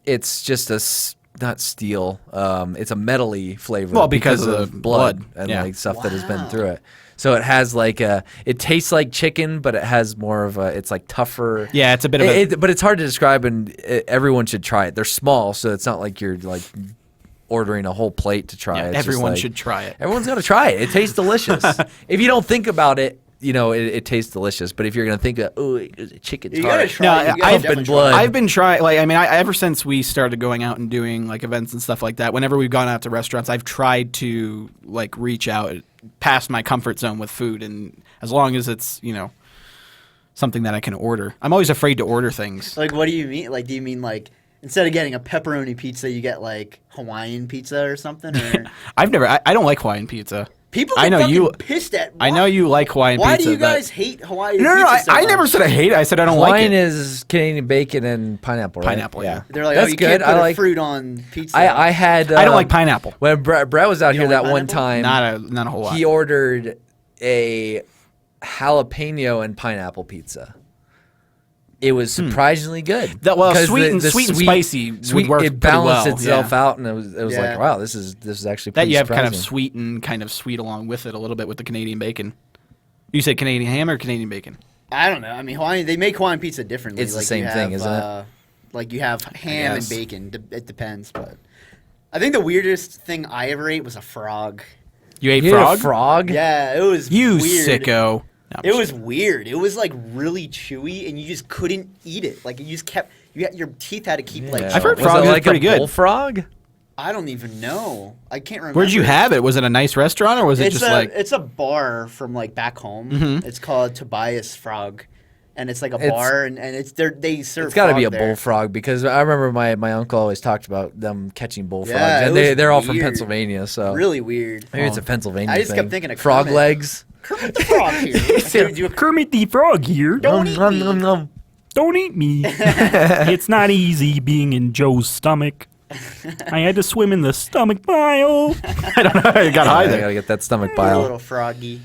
it's just not steel. It's a metally flavor. Well, because of the blood. and Yeah. like stuff that has been Wow. through it. So it has like it tastes like chicken, but it has more of it's like tougher. Yeah, it's a bit of a But it's hard to describe, and everyone should try it. They're small, so it's not like you're like ordering a whole plate to try. yeah, It's just everyone like- should try it. Everyone's got to try it. It tastes delicious. If you don't think about it, it tastes delicious. But if you're gonna think, chicken You gotta heart, try. No, it. You gotta I've definitely been blood. try it. I've been trying, like, I mean, ever since we started going out and doing like events and stuff like that, whenever we've gone out to restaurants, I've tried to like reach out past my comfort zone with food, and as long as it's something that I can order. I'm always afraid to order things. Like, what do you mean? Like, do you mean like instead of getting a pepperoni pizza, you get like Hawaiian pizza or something? Or I don't like Hawaiian pizza. people I get know fucking you- pissed at. I know you like Hawaiian Why pizza. do you but- guys hate Hawaiian No, pizza so I never much? said I hate it. I said I don't like Hawaiian it. is Canadian bacon and pineapple. Right? Pineapple, yeah. They're like, That's oh, you good. can't put I a like- fruit on pizza. I had. I don't like pineapple. When Brett was out You here don't that like one pineapple? time, Not a whole lot. he ordered a jalapeno and pineapple pizza. It was surprisingly good. Well, 'Cause sweet and spicy would work It pretty well, balanced itself yeah. out, and it was Yeah. like, wow, this is actually that pretty you have kind of surprising. sweet and kind of sweet along with it a little bit with the Canadian bacon. You said Canadian ham or Canadian bacon? I don't know. I mean, they make Hawaiian pizza differently. It's the Like, same you thing, have, isn't it? Like you have ham and guess. bacon. It depends, but I think the weirdest thing I ever ate was a frog. You ate You ate frog? a frog? Yeah, it was You weird. sicko. No, I'm It just was weird. It was like really chewy, and you just couldn't eat it. Like you just kept. Your teeth had to keep like. Yeah. I've heard Was frog it is like pretty a good. bullfrog? I don't even know. I can't remember. Where'd you have it? Was it a nice restaurant or was it It's just like? it's a bar from like back home. Mhm. It's called Tobias Frog, and it's like a It's- bar, and they serve. It's got to be a frog there. bullfrog because I remember my uncle always talked about them catching bullfrogs, Yeah, it and was they're all from weird. Pennsylvania, so Really weird. maybe it's a Pennsylvania I just thing. kept thinking of frog Kermit. legs. Kermit the Frog here. Do a Kermit the Frog here. Don't eat me. Don't eat me. It's not easy being in Joe's stomach. I had to swim in the stomach bile. I don't know. I got high I there. gotta get that stomach A bile. little froggy.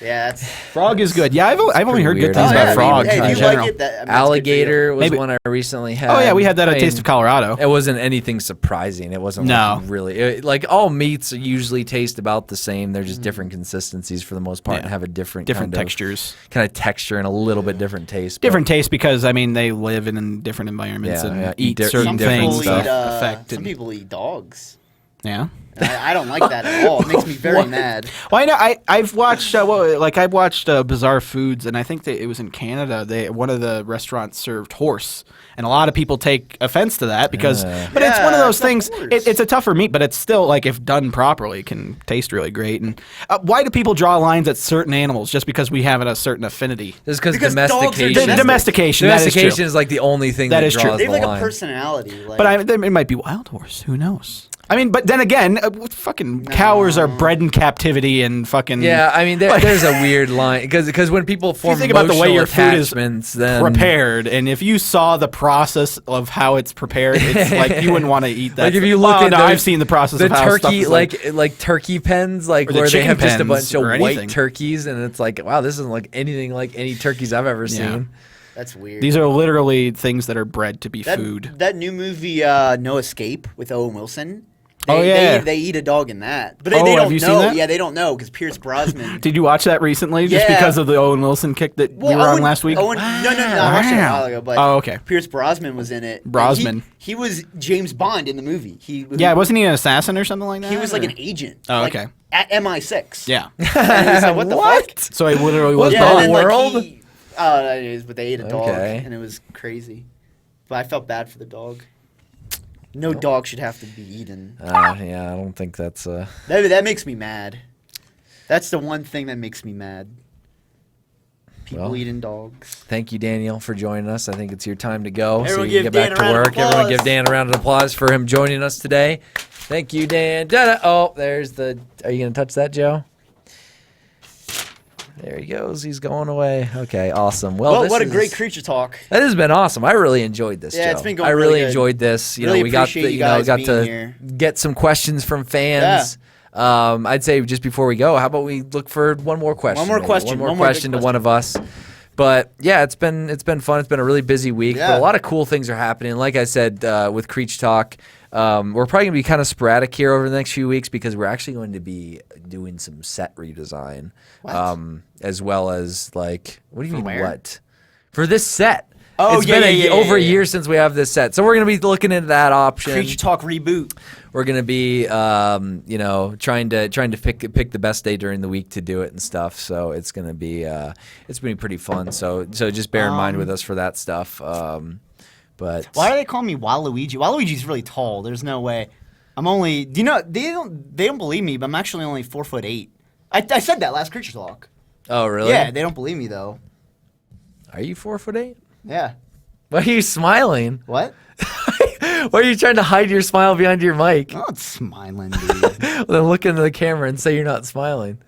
Yeah, that's. Frog is good. Yeah, I've only heard good weird. things Oh, about yeah, frogs Hey, in if you general. like it, that's good for you. Alligator was Maybe- one I recently had. Oh yeah, we had that I at Taste mean, of Colorado. It wasn't anything surprising. It wasn't No. like really like all meats usually taste about the same. They're just different consistencies for the most part Yeah. and have a different Different kind textures. kind of texture and a little bit different taste. but- Different taste because I mean they live in different environments Yeah, and yeah, eat eat certain Some different people things stuff. eat. that affect. Some and- people eat dogs. yeah. And I don't like that at all. It makes me very mad. Well, I know. I've watched I've watched Bizarre Foods, and I think that it was in Canada. One of the restaurants served horse, and a lot of people take offense to that because. But it's one of Yeah, those it's not things. horse. It's a tougher meat, but it's still like if done properly, can taste really great. And why do people draw lines at certain animals just because we have a certain affinity? Just Because dogs are domestication. domestic. Domestication. That is Domestication true. is like the only thing That that is true. draws They have the like line. a personality. Like, But it might be wild horse. Who knows? I mean, but then again, fucking cows are bred in captivity and fucking. Yeah, I mean, there's a weird line because when people form think about the way emotional your food is attachments, then prepared, and if you saw the process of how it's prepared, it's like you wouldn't want to eat that. like if you look Oh, at no, those- I've seen the process the of how stuff turkey, is like turkey pens, like Or the where they chicken have just a pens bunch or of white anything. turkeys, and it's like, wow, this isn't like anything like any turkeys I've ever Yeah. seen. that's weird. These are literally things that are bred to be that, food. That new movie, No Escape, with Owen Wilson. Oh, yeah. They eat a dog in that, but Oh, they have don't you seen know. that? Yeah, they don't know because Pierce Brosnan. Did you watch that recently? Just Yeah. because of the Owen Wilson kick that we were on Owen- last week? Owen, no, I watched it a while ago, but Oh, okay. Pierce Brosnan was in it. Brosnan. He was James Bond in the movie. Yeah, wasn't he an assassin or something like that? He was like or- an agent. Oh, like, okay. At MI6. Yeah. And it was like, what the fuck? So he literally was What Yeah, the and then, like, world? it is, but they ate a dog, Okay. and it was crazy. But I felt bad for the dog. No dog should have to be eaten. Yeah, I don't think that's. That makes me mad. That's the one thing that makes me mad. People Well. eating dogs. Thank you, Daniel, for joining us. I think it's your time to go, so Everyone you can give get back Dan a to round of work. Everyone applause. give Dan a round of applause for him joining us today. Thank you, Dan. Da-da. Oh, there's the. Are you gonna touch that, Joe? There he goes. He's going away. Okay, awesome. Well, What a great creature talk. That has been awesome. I really enjoyed this. Yeah, Joe. it's been going I really really good. enjoyed this. You Really know, we got appreciate the, you you know, guys got being to here. get some questions from fans. I'd say just before we go, how about we look for one more question? One more maybe? question. One more One more good question to one of us. But yeah, it's been fun. It's been a really busy week. Yeah. But a lot of cool things are happening. Like I said, with Creech Talk, we're probably gonna be kind of sporadic here over the next few weeks because we're actually going to be doing some set redesign, as well as like, what do you mean where? what? For this set. Oh, It's yeah, been yeah, over a yeah. year since we have this set, so we're gonna be looking into that option. Creature Talk reboot. We're gonna be, trying to pick the best day during the week to do it and stuff. So it's gonna be pretty fun. So just bear in mind with us for that stuff. But Why do they call me Waluigi? Waluigi's really tall. There's no way. I'm only. Do you know they don't believe me, but I'm actually only 4'8". I said that last Creature Talk. Oh really? Yeah, they don't believe me though. Are you 4'8"? Yeah. Why are you smiling? What? Why are you trying to hide your smile behind your mic? I'm not smiling, dude. Well, then look into the camera and say you're not smiling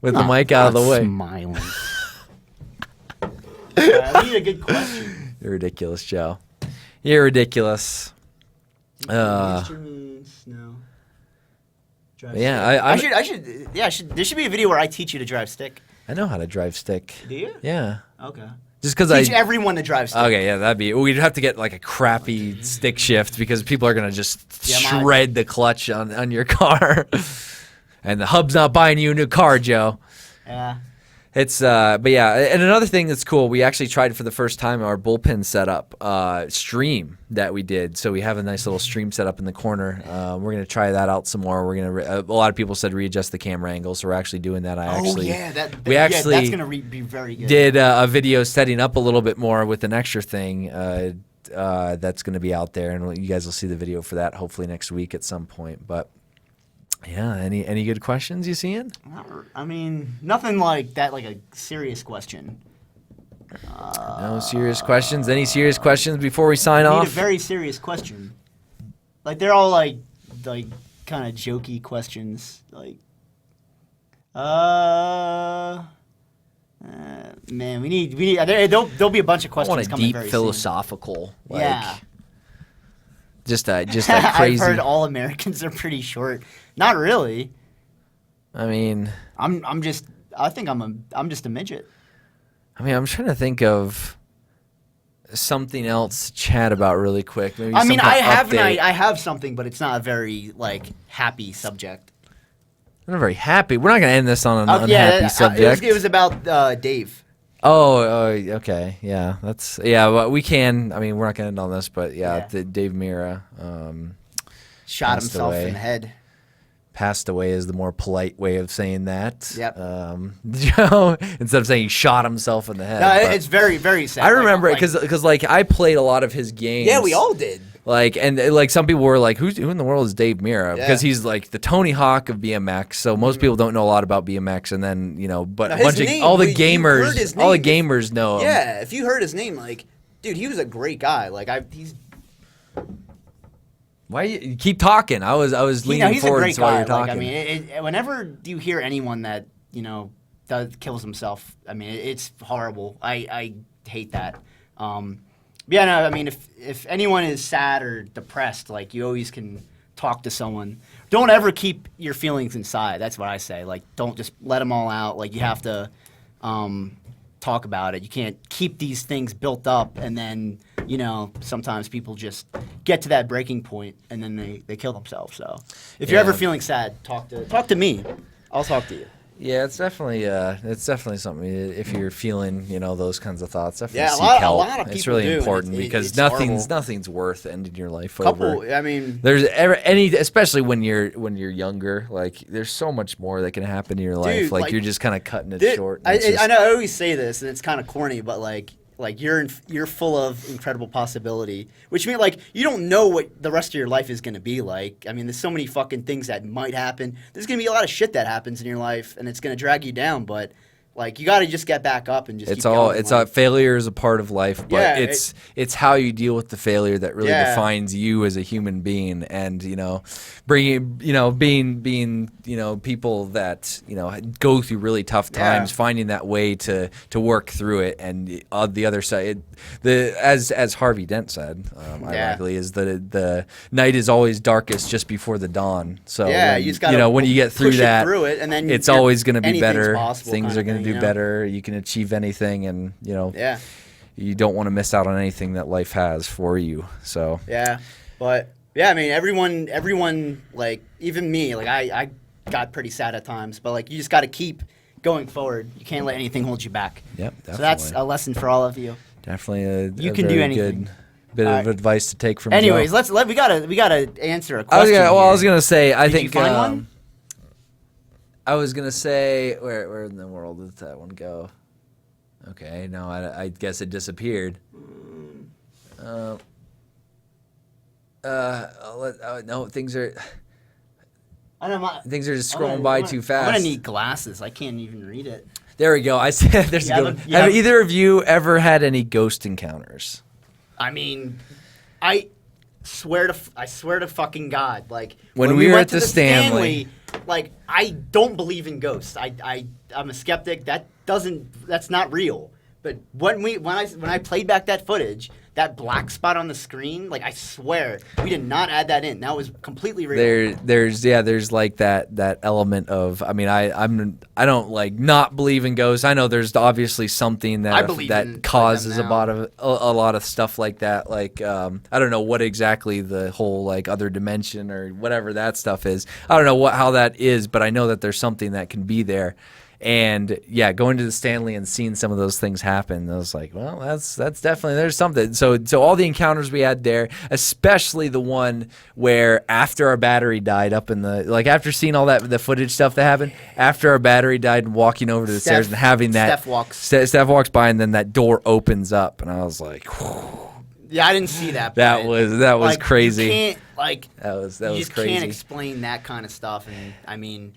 with the mic out of the way. Smiling. I need a good question. You're ridiculous, Joe. You're ridiculous. Instruments, no. Drive Yeah, stick. I should. Yeah, there should be a video where I teach you to drive stick. I know how to drive stick. Do you? Yeah. Okay. Just because Teach everyone to drive stick. Okay, yeah, we'd have to get like a crappy stick shift because people are gonna just Yeah, mine- shred the clutch on your car, and the hub's not buying you a new car, Joe. Yeah. It's but yeah, and another thing that's cool, we actually tried for the first time our bullpen setup stream that we did. So we have a nice little stream set up in the corner. We're gonna try that out some more. We're gonna a lot of people said readjust the camera angle, so we're actually doing that. That's gonna be very good. Did a video setting up a little bit more with an extra thing that's going to be out there, and you guys will see the video for that hopefully next week at some point. But yeah, any good questions you seeing? I mean, nothing like that, like a serious question. No serious questions. Any serious questions before we sign I need off? a very serious question. Like they're all like kind of jokey questions. Like, man, we need. There'll be a bunch of I questions want a coming deep very philosophical. soon. Yeah. Just a I've crazy. heard all Americans are pretty short. Not really. I mean, I'm just. I think I'm just a midget. I'm trying to think of something else to chat about really quick. Maybe I mean, some I kind of have update. I have something, but it's not a very happy subject. I'm not very happy. We're not going to end this on an unhappy Yeah, subject. it was about Dave. Oh, okay. Yeah, well, we can. I mean, we're not going to end on this, but yeah. Dave Mira Shot Passed himself away. in the head. passed away is the more polite way of saying that. Yep. Joe, instead of saying he shot himself in the head. No, but it's very, very sad. I remember it because I played a lot of his games. Yeah, we all did. And some people were like, who in the world is Dave Mira? Yeah. Because he's like the Tony Hawk of BMX. So most people don't know a lot about BMX. And then, but Now, a his bunch name, of all the you heard his gamers, all the name. gamers know him. Yeah, if you heard his name, dude, he was a great guy. He's Why you keep talking? I was leaning he's a forward great while guy. you're talking. Whenever you hear anyone that kills himself, it's horrible. I hate that. Yeah, no, if anyone is sad or depressed, you always can talk to someone. Don't ever keep your feelings inside. That's what I say. Don't just let them all out. You have to talk about it. You can't keep these things built up, and then sometimes people just get to that breaking point, and then they kill themselves. So if you're Yeah. ever feeling sad, talk to me. I'll talk to you. Yeah, it's definitely something. If you're feeling, those kinds of thoughts, definitely Yeah, a seek lot- a help. lot of It's people really do, and important it's because horrible. nothing's worth ending your life over. Couple. Especially when you're younger. There's so much more that can happen in your life. Dude, You're just kind of cutting it short. and it's I just- know I always say this, and it's kind of corny, but you're full of incredible possibility, which means you don't know what the rest of your life is going to be like. There's so many fucking things that might happen. There's going to be a lot of shit that happens in your life, and it's going to drag you down. But Like you got to just get back up and just. It's keep all. going, It's like, failure is a part of life, but Yeah, it's how you deal with the failure that really Yeah. defines you as a human being, and bringing being people that go through really tough times, Yeah. finding that way to work through it, and on the other side, as Harvey Dent said, ironically, is the night is always darkest just before the dawn. So Yeah, when, you just gotta when you get through push it that, through it, and then it's you're- always going to be anything's better. possible Things kinda are going to thing, do better. You can achieve anything, and Yeah. you don't want to miss out on anything that life has for you. So Yeah, but yeah, I mean, everyone, like even me, like I got pretty sad at times, but like you just got to keep going forward. You can't let anything hold you back. Yep, So that's definitely. a lesson for all of you. definitely You a can do very anything. good bit All of right. advice to take from Anyways, Joe. we gotta answer a question. I was here. gonna say, I Did you think find one? I was gonna say, where in the world did that one go? Okay, no, I guess it disappeared. No, things are I don't know. just scrolling by too fast. I'm gonna need glasses. I can't even read it. There we go. I said there's a You good have one. a- you Have have- either of you ever had any ghost encounters? I mean, I swear to fucking God, like When we were went at the Stanley- like I don't believe in ghosts. I'm a skeptic. That's not real. But when I played back that footage, that black spot on the screen, like I swear we did not add that in. That was completely real. There's like that element of, I mean, I don't like not believe in ghosts. I know there's obviously something I that believe in, that like, causes them a lot of stuff like that. Like I don't know what exactly the whole like other dimension or whatever that stuff is. I don't know how that is, but I know that there's something that can be there. And yeah, going to the Stanley and seeing some of those things happen, I was like, well, that's definitely, there's something. So all the encounters we had there, especially the one where after our battery died up in the, like after seeing all the footage stuff that happened, after our battery died and walking over to the stairs and having that, Steph walks by and then that door opens up and I was like, whew, Yeah, I didn't see that. that was like, crazy. You can't, like, That was you just crazy. can't explain that kind of stuff. And I mean,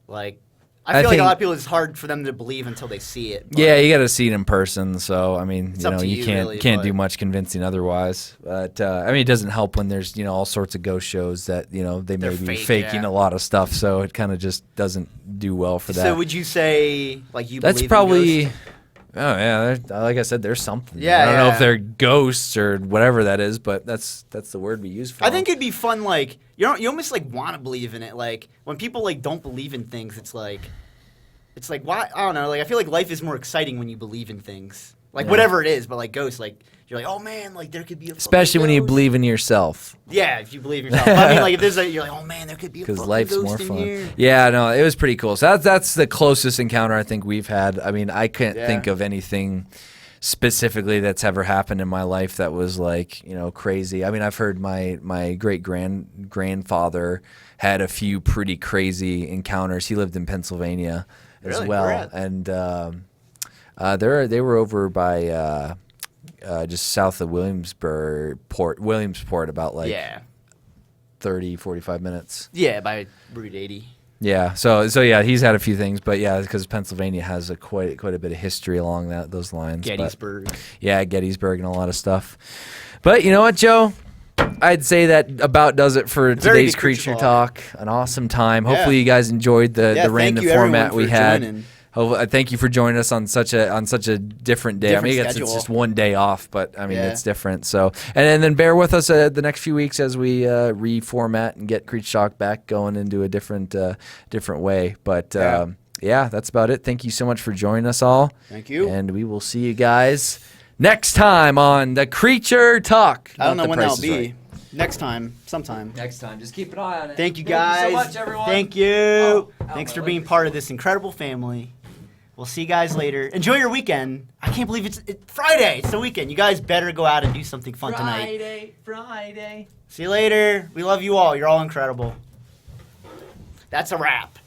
like, I I feel like a think- lot of people, it's hard for them to believe until they see it. But Yeah, you got to see it in person. So I mean, It's up to you you, can't really, can't but- do much convincing otherwise. But I mean, it doesn't help when there's all sorts of ghost shows that they may They're be fake, faking yeah. a lot of stuff. So it kind of just doesn't do well for that. So would you say, like, you That's believe probably. in ghosts? Oh yeah, like I said, there's something. Yeah, I don't know yeah. if they're ghosts or whatever that is, but that's the word we use for. I them. think it'd be fun, like, you almost, like, want to believe in it. Like, when people, like, don't believe in things, it's like, why? I don't know. Like, I feel like life is more exciting when you believe in things. Like, Yeah. whatever it is, but, like, ghosts, like, you're like, oh, man, like, there could be a especially fucking when you ghost. believe in yourself. Yeah, if you believe in yourself. But I mean, like, if there's you're like, oh, man, there could be a Because fucking life's ghost more in fun. here. Yeah, no, it was pretty cool. So that's the closest encounter I think we've had. I mean, I couldn't Yeah. think of anything specifically that's ever happened in my life that was like crazy. I mean, I've heard my great grandfather had a few pretty crazy encounters. He lived in Pennsylvania as Really? well, Where at? and they were over by just south of Williamsport, about like Yeah. 30, 45 minutes. Yeah, by Route 80. Yeah, so yeah, he's had a few things, but yeah, because Pennsylvania has quite a bit of history along those lines. but- Gettysburg. yeah, Gettysburg and a lot of stuff. But you know what, Joe? I'd say that about does it for Very today's good Creature Creature Talk. An awesome time. Yeah. Hopefully, you guys enjoyed the thank random you, everyone, format we for had. joining. Thank you for joining us on such a different day. I mean, Different it's schedule. just one day off, but I mean, Yeah. it's different. So, and then bear with us the next few weeks as we reformat and get Creature Talk back going into a different way. But Yeah. yeah, that's about it. Thank you so much for joining us all. Thank you. And we will see you guys next time on the Creature Talk. I don't know Not The when Price that'll is be. Right. Next time, sometime. Next time, just keep an eye on it. Thank you guys. so much, everyone. Thank you. Oh, Thanks my for being leg. part of this incredible family. We'll see you guys later. Enjoy your weekend. I can't believe it's Friday. It's the weekend. You guys better go out and do something fun tonight. Friday. See you later. We love you all. You're all incredible. That's a wrap.